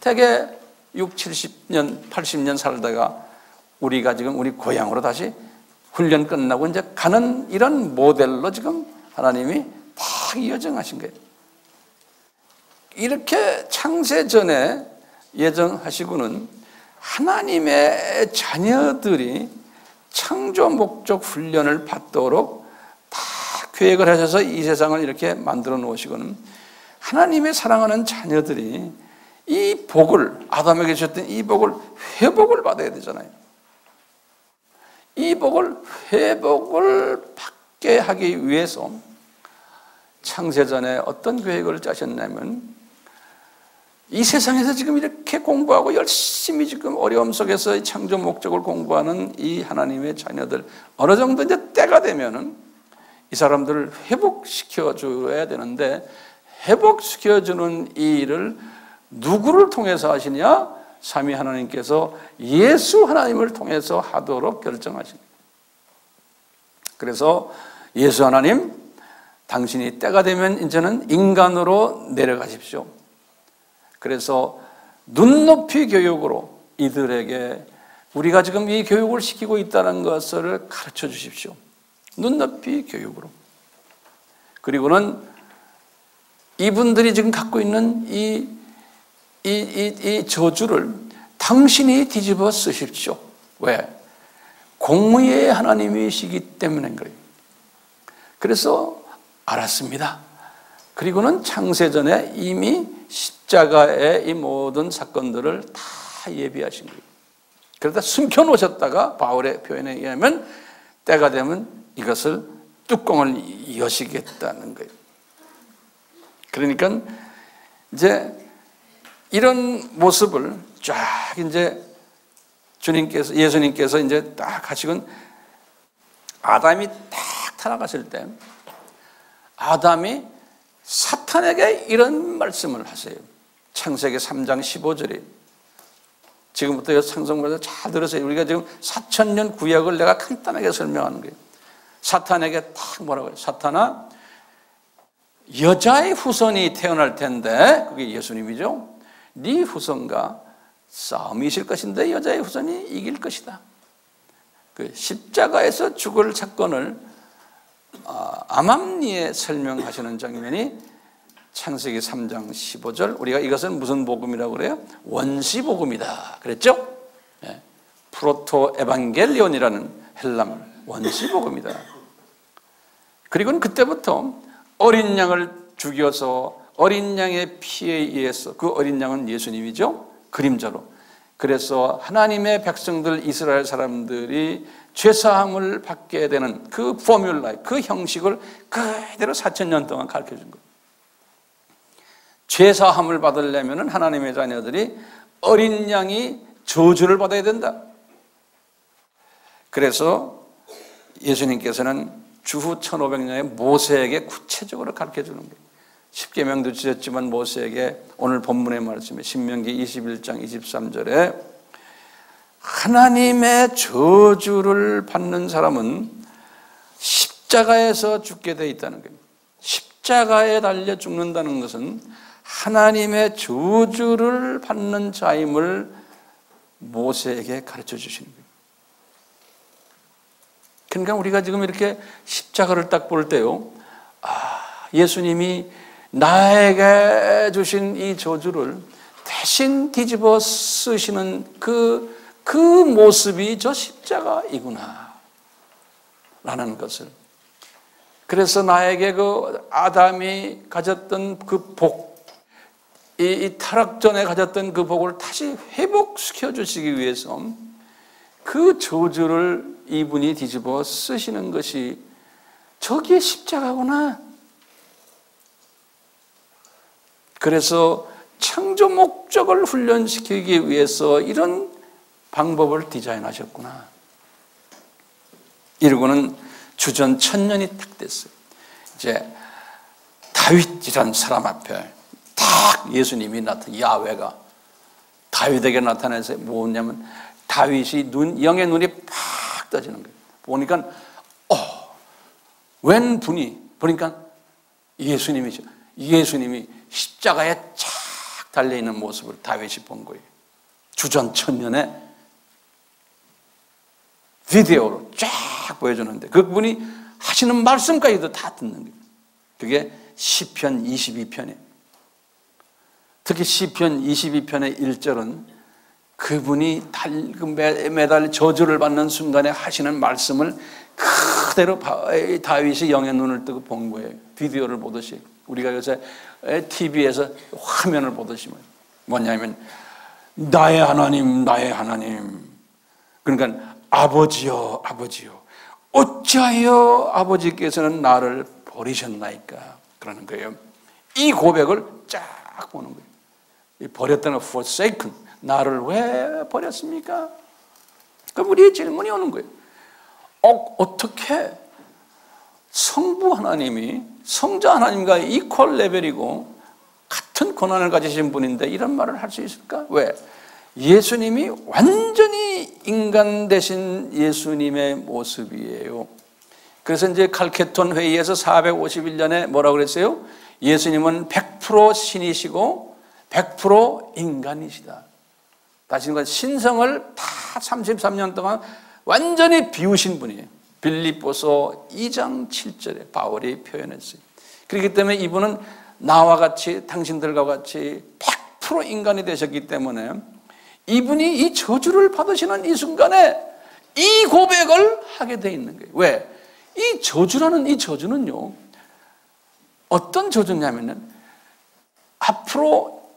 대개 60, 70년, 80년 살다가 우리가 지금 우리 고향으로 다시 훈련 끝나고 이제 가는 이런 모델로 지금 하나님이 다 예정하신 거예요. 이렇게 창세 전에 예정하시고는 하나님의 자녀들이 창조 목적 훈련을 받도록 다 계획을 하셔서 이 세상을 이렇게 만들어 놓으시고는 하나님의 사랑하는 자녀들이 이 복을, 아담에게 주셨던 이 복을 회복을 받아야 되잖아요. 이 복을 회복을 받게 하기 위해서 창세전에 어떤 계획을 짜셨냐면 이 세상에서 지금 이렇게 공부하고 열심히 지금 어려움 속에서 창조 목적을 공부하는 이 하나님의 자녀들 어느 정도 이제 때가 되면은 이 사람들을 회복시켜 줘야 되는데 회복시켜 주는 이 일을 누구를 통해서 하시냐? 삼위 하나님께서 예수 하나님을 통해서 하도록 결정하십니다. 그래서 예수 하나님, 당신이 때가 되면 이제는 인간으로 내려가십시오. 그래서 눈높이 교육으로 이들에게 우리가 지금 이 교육을 시키고 있다는 것을 가르쳐 주십시오. 눈높이 교육으로. 그리고는 이분들이 지금 갖고 있는 이 저주를 당신이 뒤집어 쓰십시오. 왜? 공의의 하나님이시기 때문인 거예요. 그래서 알았습니다. 그리고는 창세전에 이미 십자가의 이 모든 사건들을 다 예비하신 거예요. 그러다 숨겨놓으셨다가 바울의 표현에 의하면 때가 되면 이것을 뚜껑을 여시겠다는 거예요. 그러니까 이제 이런 모습을 쫙 이제 주님께서, 예수님께서 이제 딱 하시곤 아담이 딱 타락했을 때 아담이 사탄에게 이런 말씀을 하세요. 창세기 3장 15절에 지금부터 창성문에서 잘 들으세요. 우리가 지금 4000년 구약을 내가 간단하게 설명하는 거예요. 사탄에게 딱 뭐라고 해요? 사탄아, 여자의 후손이 태어날 텐데 그게 예수님이죠. 네 후손과 싸움이 있을 것인데 여자의 후손이 이길 것이다. 그 십자가에서 죽을 사건을 암암리에 설명하시는 장면이 창세기 3장 15절. 우리가 이것은 무슨 복음이라고 그래요? 원시복음이다 그랬죠? 네. 프로토 에반겔리온이라는 헬라말 원시복음이다. 그리고는 그때부터 어린 양을 죽여서 어린 양의 피에 의해서, 그 어린 양은 예수님이죠, 그림자로. 그래서 하나님의 백성들 이스라엘 사람들이 죄사함을 받게 되는 그 포뮬라, 그 형식을 그대로 4000년 동안 가르쳐준 거예요. 죄사함을 받으려면 하나님의 자녀들이 어린 양이 저주를 받아야 된다. 그래서 예수님께서는 주후 1500년에 모세에게 구체적으로 가르쳐주는 거예요. 십계명도 주셨지만 모세에게 오늘 본문의 말씀에 신명기 21장 23절에 하나님의 저주를 받는 사람은 십자가에서 죽게 되어 있다는 겁니다. 십자가에 달려 죽는다는 것은 하나님의 저주를 받는 자임을 모세에게 가르쳐 주시는 거예요. 그러니까 우리가 지금 이렇게 십자가를 딱 볼 때요, 예수님이 나에게 주신 이 저주를 대신 뒤집어 쓰시는 그 모습이 저 십자가이구나 라는 것을. 그래서 나에게 그 아담이 가졌던 그 복, 이 타락 전에 가졌던 그 복을 다시 회복시켜 주시기 위해서 그 저주를 이분이 뒤집어 쓰시는 것이 저기에 십자가구나. 그래서 창조 목적을 훈련시키기 위해서 이런 방법을 디자인하셨구나. 이러고는 주전 1000년이 딱 됐어요. 이제 다윗이란 사람 앞에 딱 예수님이 야훼가 다윗에게 나타나서 뭐냐면 다윗이 영의 눈이 팍 떠지는 거예요. 보니까 웬 분이 보니까 예수님이죠. 예수님이 십자가에 착 달려있는 모습을 다윗이 본 거예요. 주전 1000년에 비디오로 쫙 보여주는데 그분이 하시는 말씀까지도 다 듣는 거예요. 그게 시편 22편이에요. 특히 시편 22편의 1절은 그분이 매달 저주를 받는 순간에 하시는 말씀을 그대로 다윗이 영의 눈을 뜨고 본 거예요. 비디오를 보듯이. 우리가 요새 TV에서 화면을 보듯이 뭐냐면 나의 하나님 나의 하나님, 그러니까 아버지여 아버지여 어찌하여 아버지께서는 나를 버리셨나이까 그러는 거예요. 이 고백을 쫙 보는 거예요. 버렸다는 forsaken, 나를 왜 버렸습니까? 그럼 우리의 질문이 오는 거예요. 어떻게 성부 하나님이 성자 하나님과 이퀄 레벨이고 같은 권한을 가지신 분인데 이런 말을 할 수 있을까? 왜? 예수님이 완전히 인간 되신 예수님의 모습이에요. 그래서 이제 칼케톤 회의에서 451년에 뭐라고 그랬어요? 예수님은 100% 신이시고 100% 인간이시다. 다시 말해 신성을 다 33년 동안 완전히 비우신 분이에요. 빌립보서 2장 7절에 바울이 표현했어요. 그렇기 때문에 이분은 나와 같이 당신들과 같이 100% 인간이 되셨기 때문에 이분이 이 저주를 받으시는 이 순간에 이 고백을 하게 돼 있는 거예요. 왜? 이 저주라는 이 저주는요, 어떤 저주냐면은 앞으로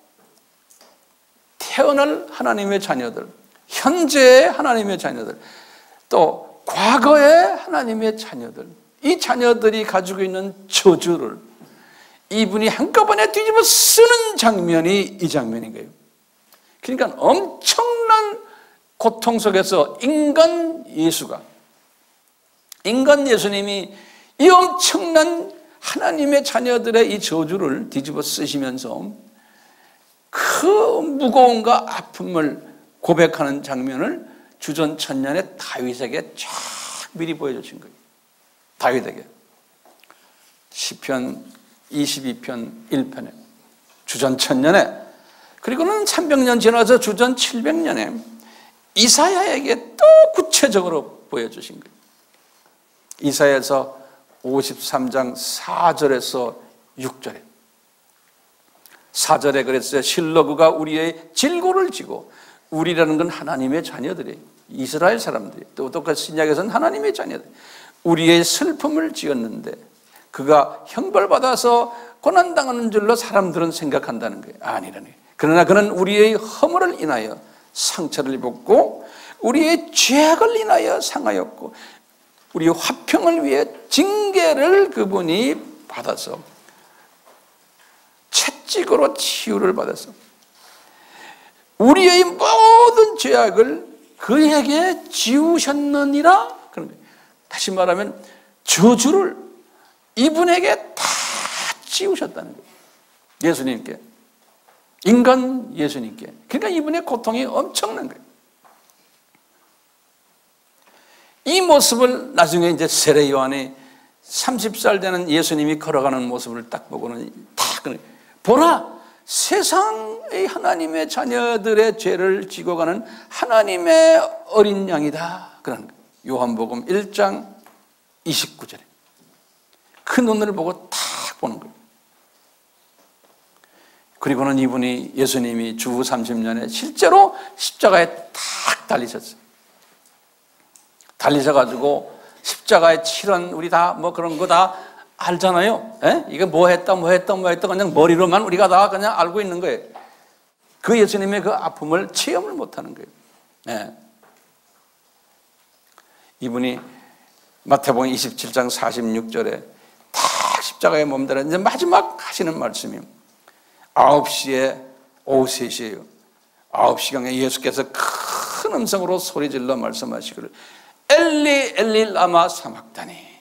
태어날 하나님의 자녀들, 현재의 하나님의 자녀들, 또 과거의 하나님의 자녀들, 이 자녀들이 가지고 있는 저주를 이분이 한꺼번에 뒤집어 쓰는 장면이 이 장면인 거예요. 그러니까 엄청난 고통 속에서 인간 예수님이 이 엄청난 하나님의 자녀들의 이 저주를 뒤집어 쓰시면서 그 무거움과 아픔을 고백하는 장면을 주전 1000년에 다윗에게 쫙 미리 보여주신 거예요. 다윗에게. 시편 22편 1편에 주전 1000년에, 그리고는 300년 지나서 주전 700년에 이사야에게 또 구체적으로 보여주신 거예요. 이사야에서 53장 4절에서 6절에 4절에 그랬어요. 실로 그가 우리의 질고를 지고, 우리라는 건 하나님의 자녀들이에요. 이스라엘 사람들이, 또 똑같이 신약에서는 하나님의 자녀들, 우리의 슬픔을 지었는데 그가 형벌받아서 고난당하는 줄로 사람들은 생각한다는 거예요. 아니라네. 그러나 그는 우리의 허물을 인하여 상처를 입었고 우리의 죄악을 인하여 상하였고 우리의 화평을 위해 징계를 그분이 받아서 채찍으로 치유를 받아서 우리의 모든 죄악을 그에게 지우셨느니라. 그런 거예요. 다시 말하면 저주를 이분에게 다 지우셨다는 거예요. 예수님께, 인간 예수님께. 그러니까 이분의 고통이 엄청난 거예요. 이 모습을 나중에 이제 세례 요한이 30살 되는 예수님이 걸어가는 모습을 딱 보고는 다 보라, 세상의 하나님의 자녀들의 죄를 지고 가는 하나님의 어린 양이다. 그런 거예요. 요한복음 1장 29절에 그 눈을 보고 딱 보는 거예요. 그리고는 이분이 예수님이 주 30년에 실제로 십자가에 딱 달리셨어요. 달리셔가지고 십자가에 치른, 우리 다 뭐 그런 거 다 알잖아요. 에? 이게 뭐 했다 그냥 머리로만 우리가 다 그냥 알고 있는 거예요. 그 예수님의 그 아픔을 체험을 못하는 거예요. 예. 이분이 마태복음 27장 46절에 딱 십자가에 몸들어 이제 마지막 하시는 말씀이 9시에 오후 3시에요. 9시경에 예수께서 큰 음성으로 소리질러 말씀하시기를 엘리 엘리 라마 사막다니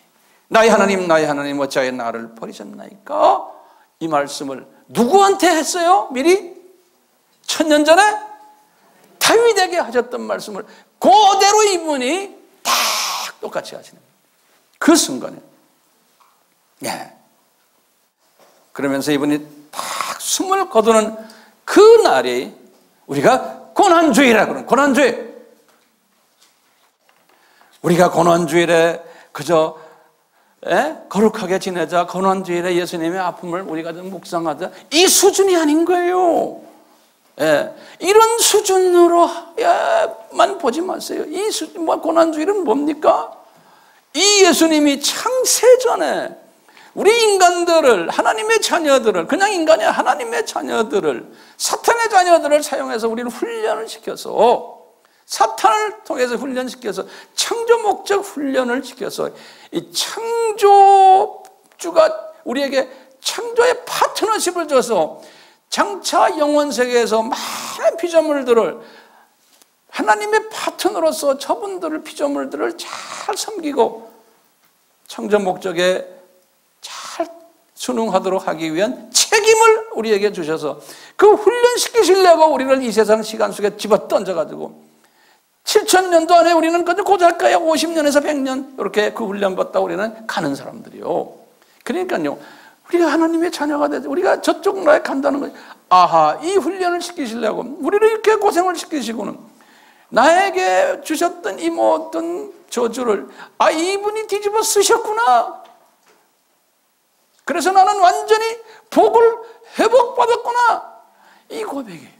나의 하나님 어찌하여 나를 버리셨나이까. 이 말씀을 누구한테 했어요? 미리 1000년 전에 다윗에게 하셨던 말씀을 그대로 이분이 딱 똑같이 하시는 거예요. 그 순간에. 예. 그러면서 이분이 딱 숨을 거두는 그 날이 우리가 고난주일이라고 그러는 고난주일. 우리가 고난주일에 그저 거룩하게 지내자, 고난주일에 예수님의 아픔을 우리가 좀 묵상하자, 이 수준이 아닌 거예요. 이런 수준으로만 보지 마세요. 이 수준, 고난주일은 뭡니까? 이 예수님이 창세전에 우리 인간들을, 하나님의 자녀들을, 그냥 인간이 하나님의 자녀들을, 사탄의 자녀들을 사용해서 우리를 훈련을 시켜서, 사탄을 통해서 훈련시켜서 창조 목적 훈련을 시켜서 이 창조주가 우리에게 창조의 파트너십을 줘서 장차 영원 세계에서 많은 피조물들을 하나님의 파트너로서 저분들을 피조물들을 잘 섬기고 창조 목적에 잘 순응하도록 하기 위한 책임을 우리에게 주셔서 그 훈련시키시려고 우리를 이 세상 시간 속에 집어 던져가지고 7000년도 안에 우리는 고작가야 50년에서 100년 이렇게 그 훈련받다 우리는 가는 사람들이요. 그러니까요, 우리가 하나님의 자녀가 되죠. 우리가 저쪽 나라에 간다는 거예요. 아하, 이 훈련을 시키시려고 우리를 이렇게 고생을 시키시고는 나에게 주셨던 이 모든 저주를 이분이 뒤집어 쓰셨구나. 그래서 나는 완전히 복을 회복받았구나. 이 고백이.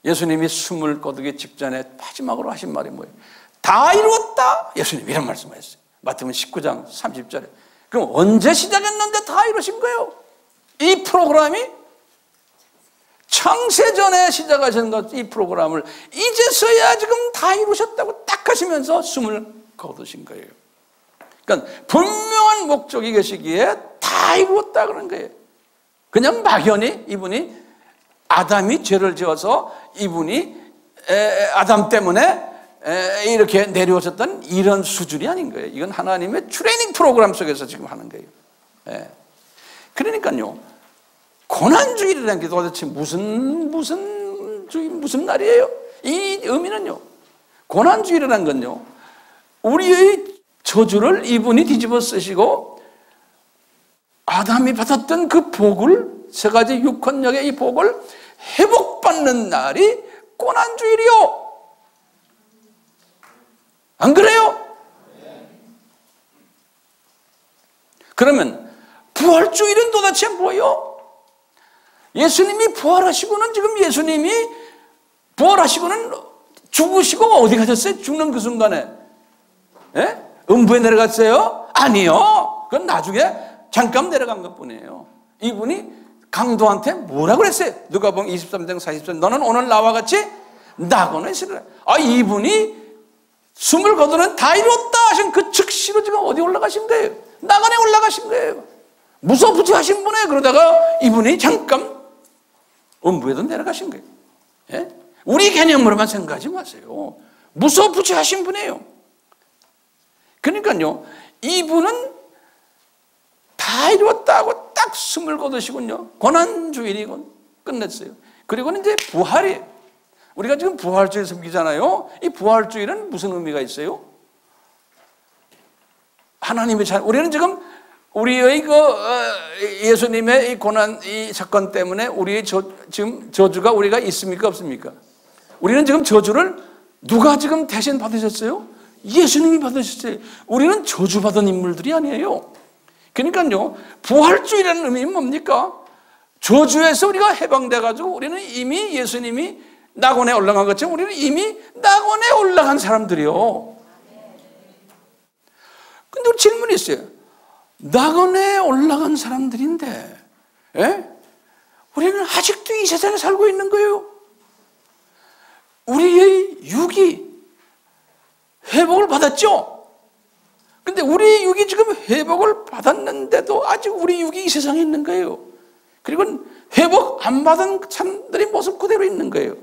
예수님이 숨을 거두기 직전에 마지막으로 하신 말이 뭐예요? 다 이루었다. 예수님 이런 말씀하셨어요. 마태복음 19장 30절에. 그럼 언제 시작했는데 다 이루신 거예요? 이 프로그램이 창세전에 시작하신 것, 이 프로그램을 이제서야 지금 다 이루셨다고 딱 하시면서 숨을 거두신 거예요. 그러니까 분명한 목적이 계시기에 다 이루었다 그런 거예요. 그냥 막연히 이분이 아담이 죄를 지어서 이분이 아담 때문에 이렇게 내려오셨던 이런 수준이 아닌 거예요. 이건 하나님의 트레이닝 프로그램 속에서 지금 하는 거예요. 그러니까요, 고난주일이라는 게 도대체 무슨 날이에요? 이 의미는요, 고난주일이라는 건요, 우리의 저주를 이분이 뒤집어 쓰시고 아담이 받았던 그 복을, 세 가지 육헌력의 이 복을 회복받는 날이 고난주일이요. 안 그래요? 그러면 부활주일은 도대체 뭐예요? 예수님이 부활하시고는, 지금 예수님이 부활하시고는 죽으시고 어디 가셨어요? 죽는 그 순간에 음부에 내려갔어요? 아니요. 그건 나중에 잠깐 내려간 것뿐이에요. 이분이 강도한테 뭐라고 그랬어요? 누가복음 23장 40절, 너는 오늘 나와 같이 낙원에 있으리라. 이분이 숨을 거두는 다 이뤘다 하신 그 즉시로 지금 어디 올라가신 거예요? 낙원에 올라가신 거예요. 무소부지하신 분이에요. 그러다가 이분이 잠깐 음부에도 내려가신 거예요. 우리 개념으로만 생각하지 마세요. 무소부지하신 분이에요. 그러니까요, 이분은 다 이루었다고 딱 숨을 거두시군요. 고난주일이군. 끝냈어요. 그리고는 이제 부활이에요. 우리가 지금 부활주일 섬기잖아요. 이 부활주일은 무슨 의미가 있어요? 하나님의 자녀. 우리는 지금 우리의 예수님의 이 고난, 이 사건 때문에 우리의 지금 저주가 우리가 있습니까? 없습니까? 우리는 지금 저주를 누가 지금 대신 받으셨어요? 예수님이 받으셨어요. 우리는 저주받은 인물들이 아니에요. 그러니까요, 부활주의라는 의미는 뭡니까? 저주에서 우리가 해방돼가지고 우리는 이미 예수님이 낙원에 올라간 것처럼 우리는 이미 낙원에 올라간 사람들이요. 근데 질문이 있어요. 낙원에 올라간 사람들인데, 우리는 아직도 이 세상에 살고 있는 거예요. 우리의 육이 회복을 받았죠? 근데 우리 육이 지금 회복을 받았는데도 아직 우리 육이 이 세상에 있는 거예요. 그리고 회복 안 받은 사람들의 모습 그대로 있는 거예요.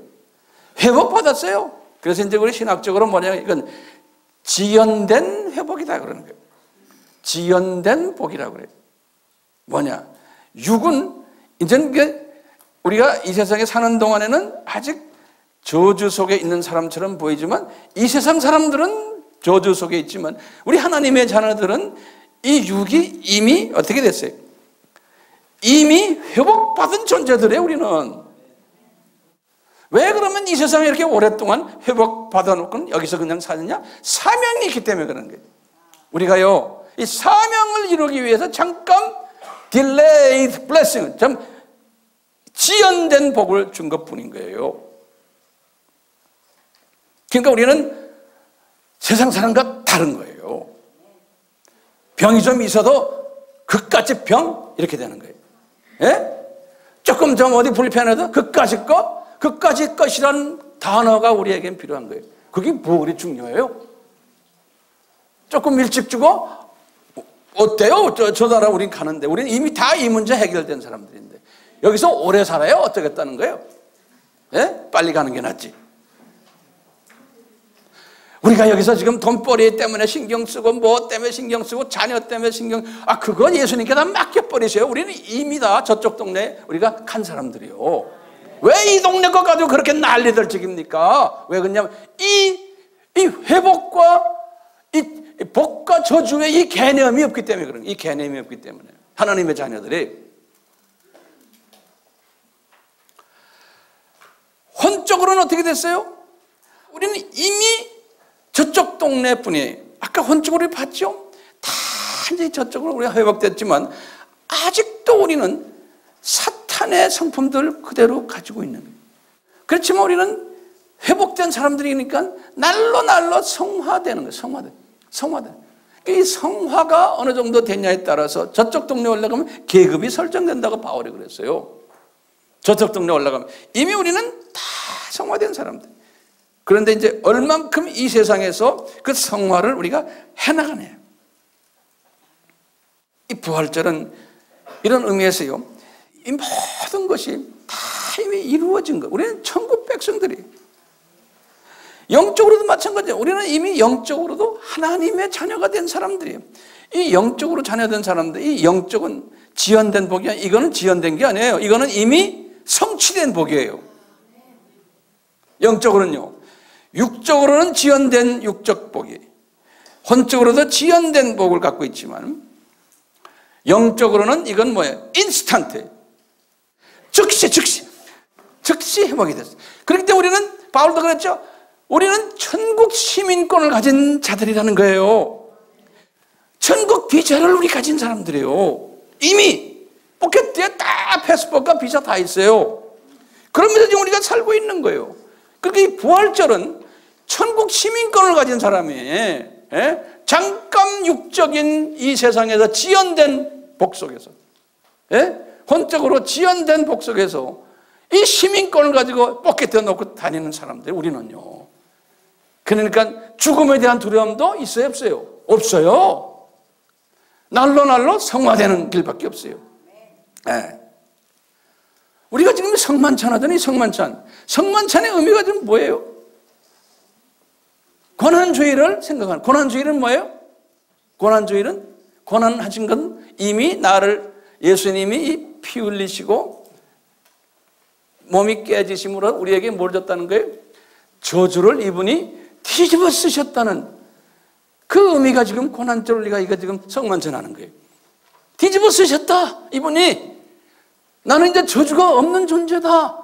회복 받았어요. 그래서 이제 우리 신학적으로 뭐냐면 이건 지연된 회복이다 그러는 거예요. 지연된 복이라고 그래요. 뭐냐? 육은 이제는 우리가 이 세상에 사는 동안에는 아직 저주 속에 있는 사람처럼 보이지만 이 세상 사람들은 저주 속에 있지만 우리 하나님의 자녀들은 이 육이 이미 어떻게 됐어요? 이미 회복받은 존재들이에요. 우리는. 왜 그러면 이 세상에 이렇게 오랫동안 회복받아 놓고는 여기서 그냥 사느냐? 사명이 있기 때문에 그런 거예요. 우리가요, 이 사명을 이루기 위해서 잠깐 delayed blessing, 좀 지연된 복을 준 것뿐인 거예요. 그러니까 우리는 세상 사람과 다른 거예요. 병이 좀 있어도 그까짓 병 이렇게 되는 거예요. 예? 조금 좀 어디 불편해도 그까짓 것이라는 단어가 우리에겐 필요한 거예요. 그게 뭐 그리 중요해요? 조금 일찍 주고 어때요? 저 나라 우린 가는데 우리는 이미 다 이 문제 해결된 사람들인데 여기서 오래 살아요? 어쩌겠다는 거예요? 예? 빨리 가는 게 낫지. 우리가 여기서 지금 돈벌이 때문에 신경 쓰고 뭐 때문에 신경 쓰고 자녀 때문에 그거 예수님께 다 맡겨버리세요. 우리는 이미 다 저쪽 동네에 우리가 간 사람들이요. 왜 이 동네 거 가지고 그렇게 난리들 찍입니까? 왜 그러냐면 이 회복과 이 복과 저주의 이 개념이 없기 때문에 그런 거예요. 이 개념이 없기 때문에 하나님의 자녀들이 혼적으로는 어떻게 됐어요? 우리는 이미 저쪽 동네 뿐이에요. 아까 혼적으로 봤죠? 다 이제 저쪽으로 우리가 회복됐지만 아직도 우리는 사탄의 성품들 그대로 가지고 있는 거예요. 그렇지만 우리는 회복된 사람들이니까 날로 성화되는 거예요. 성화되는. 이 성화가 어느 정도 됐냐에 따라서 저쪽 동네 올라가면 계급이 설정된다고 바울이 그랬어요. 저쪽 동네 올라가면 이미 우리는 다 성화된 사람들. 그런데 이제 얼만큼 이 세상에서 그 성화를 우리가 해나가네요. 이 부활절은 이런 의미에서요, 이 모든 것이 다 이미 이루어진 것. 우리는 천국 백성들이 영적으로도 마찬가지예요. 우리는 이미 영적으로도 하나님의 자녀가 된 사람들이에요. 이 영적으로 자녀된 사람들, 이 영적은 지연된 복이 아니에요. 이거는 지연된 게 아니에요. 이거는 이미 성취된 복이에요. 영적으로는요. 육적으로는 지연된 육적 복이, 혼적으로도 지연된 복을 갖고 있지만 영적으로는 이건 뭐예요? 인스턴트. 즉시 회복이 됐어요. 그렇기 때문에 우리는 바울도 그랬죠. 우리는 천국 시민권을 가진 자들이라는 거예요. 천국 비자를 우리 가진 사람들이에요. 이미 포켓에 다 패스포트가 비자 다 있어요. 그러면서 지금 우리가 살고 있는 거예요. 그러니까 이 부활절은 천국 시민권을 가진 사람이 잠깐 육적인 이 세상에서 지연된 복 속에서, 혼적으로 지연된 복 속에서 이 시민권을 가지고 포켓에 놓고 다니는 사람들 우리는요. 그러니까 죽음에 대한 두려움도 있어요, 없어요? 없어요. 날로 성화되는 길밖에 없어요. 우리가 지금 성만찬 하더니 성만찬의 의미가 지금 뭐예요? 고난주의를 생각하는. 고난주의는 뭐예요? 고난주의는 고난하신 건 이미 나를 예수님이 피 흘리시고 몸이 깨지심으로 우리에게 뭘 줬다는 거예요? 저주를 이분이 뒤집어 쓰셨다는 그 의미가 지금 고난절 우리가 이거 지금 성만찬하는 거예요. 뒤집어 쓰셨다 이분이. 나는 이제 저주가 없는 존재다.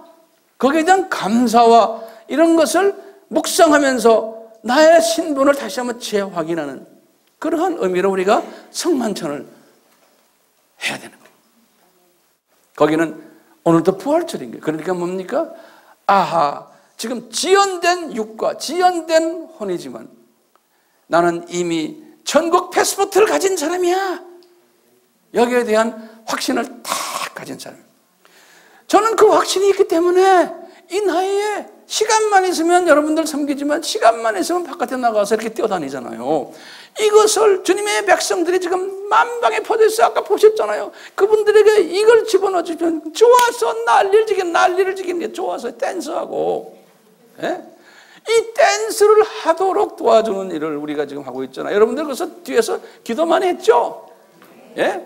거기에 대한 감사와 이런 것을 묵상하면서 나의 신분을 다시 한번 재확인하는 그러한 의미로 우리가 성만찬을 해야 되는 거예요. 거기는 오늘도 부활절인 거예요. 그러니까 뭡니까? 아하, 지금 지연된 육과 지연된 혼이지만 나는 이미 천국 패스포트를 가진 사람이야. 여기에 대한 확신을 다 가진 사람이에요. 저는 그 확신이 있기 때문에 이 나이에 시간만 있으면 여러분들 섬기지만 시간만 있으면 바깥에 나가서 이렇게 뛰어다니잖아요. 이것을 주님의 백성들이 지금 만방에 퍼져 있어. 아까 보셨잖아요. 그분들에게 이걸 집어넣어 주면 좋아서 난리를 지기는 좋아서 댄스하고, 예? 이 댄스를 하도록 도와주는 일을 우리가 지금 하고 있잖아요. 여러분들 그래서 뒤에서 기도 많이 했죠? 예?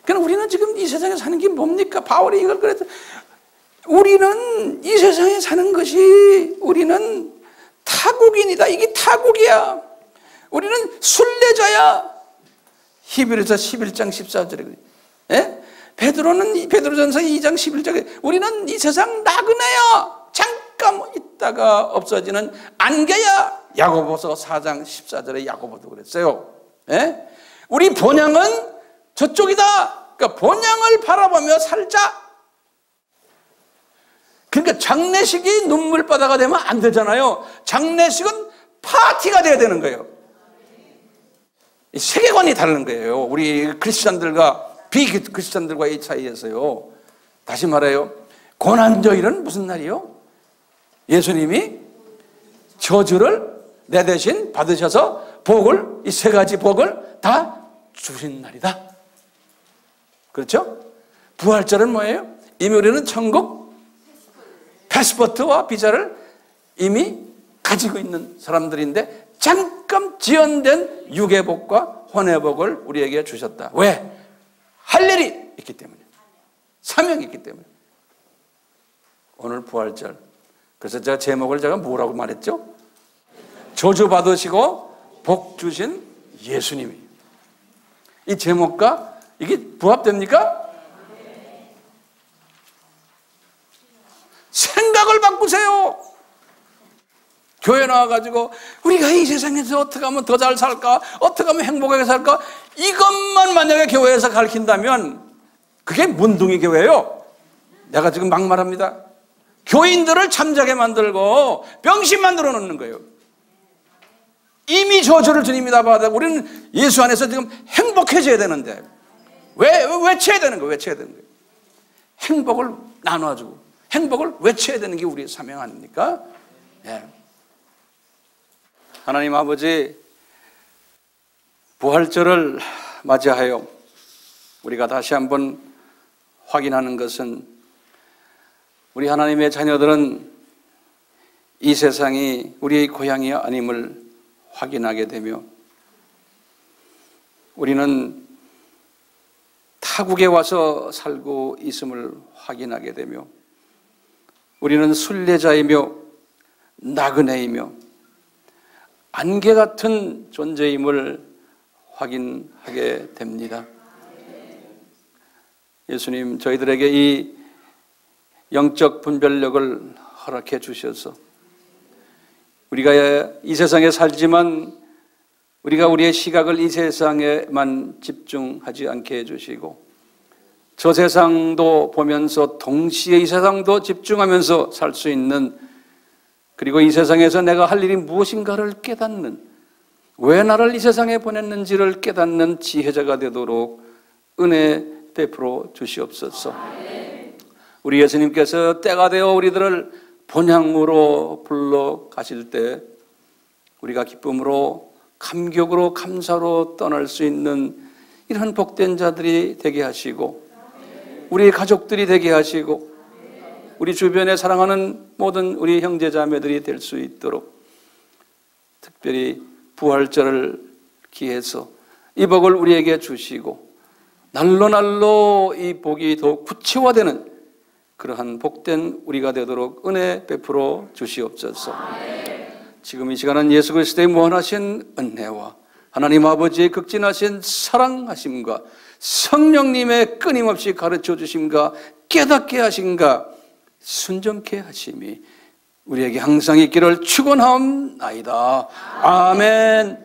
그럼 우리는 지금 이 세상에 사는 게 뭡니까? 바울이 이걸 그랬죠. 우리는 이 세상에 사는 것이 우리는 타국인이다. 이게 타국이야. 우리는 순례자야. 히브리서 11장 14절에. 예? 베드로전서 2장 11절에 우리는 이 세상 나그네야. 잠깐 있다가 없어지는 안개야. 야고보서 4장 14절에 야고보도 그랬어요. 예? 우리 본향은 저쪽이다. 그러니까 본향을 바라보며 살자. 그러니까 장례식이 눈물바다가 되면 안 되잖아요. 장례식은 파티가 돼야 되는 거예요. 세계관이 다른 거예요. 우리 크리스찬들과 비크리스찬들과의 차이에서요. 다시 말해요. 고난주일은 무슨 날이요? 예수님이 저주를 내 대신 받으셔서 복을, 이 세 가지 복을 다 주신 날이다. 그렇죠? 부활절은 뭐예요? 이미 우리는 천국 패스포트와 비자를 이미 가지고 있는 사람들인데 잠깐 지연된 육의 복과 혼의 복을 우리에게 주셨다. 왜? 할 일이 있기 때문에. 사명이 있기 때문에. 오늘 부활절. 그래서 제가 제목을 뭐라고 말했죠? 저주 받으시고 복 주신 예수님이. 이 제목과 이게 부합됩니까? 생각을 바꾸세요. 교회 나와가지고 우리가 이 세상에서 어떻게 하면 더 잘 살까? 어떻게 하면 행복하게 살까? 이것만 만약에 교회에서 가르친다면 그게 문둥이 교회예요. 내가 지금 막말합니다. 교인들을 잠자게 만들고 병신 만들어 놓는 거예요. 이미 저주를 주님이 다 받아. 우리는 예수 안에서 지금 행복해져야 되는데 외쳐야 되는 거예요. 외쳐야 되는 거예요. 행복을 나눠주고 행복을 외쳐야 되는 게 우리의 사명 아닙니까? 예. 하나님 아버지, 부활절을 맞이하여 우리가 다시 한번 확인하는 것은 우리 하나님의 자녀들은 이 세상이 우리의 고향이 아님을 확인하게 되며 우리는 타국에 와서 살고 있음을 확인하게 되며 우리는 순례자이며 나그네이며 안개 같은 존재임을 확인하게 됩니다. 예수님, 저희들에게 이 영적 분별력을 허락해 주셔서 우리가 이 세상에 살지만 우리가 우리의 시각을 이 세상에만 집중하지 않게 해주시고 저 세상도 보면서 동시에 이 세상도 집중하면서 살 수 있는, 그리고 이 세상에서 내가 할 일이 무엇인가를 깨닫는, 왜 나를 이 세상에 보냈는지를 깨닫는 지혜자가 되도록 은혜 베풀어 주시옵소서. 우리 예수님께서 때가 되어 우리들을 본향으로 불러 가실 때 우리가 기쁨으로 감격으로 감사로 떠날 수 있는 이런 복된 자들이 되게 하시고 우리 가족들이 되게 하시고 우리 주변에 사랑하는 모든 우리 형제자매들이 될 수 있도록 특별히 부활절을 기해서 이 복을 우리에게 주시고 날로 날로 이 복이 더욱 구체화되는 그러한 복된 우리가 되도록 은혜 베풀어 주시옵소서. 지금 이 시간은 예수 그리스도의 무한하신 은혜와 하나님 아버지의 극진하신 사랑하심과 성령님의 끊임없이 가르쳐 주심과 깨닫게 하심과 순종케 하심이 우리에게 항상 있기를 축원하옵나이다. 아멘.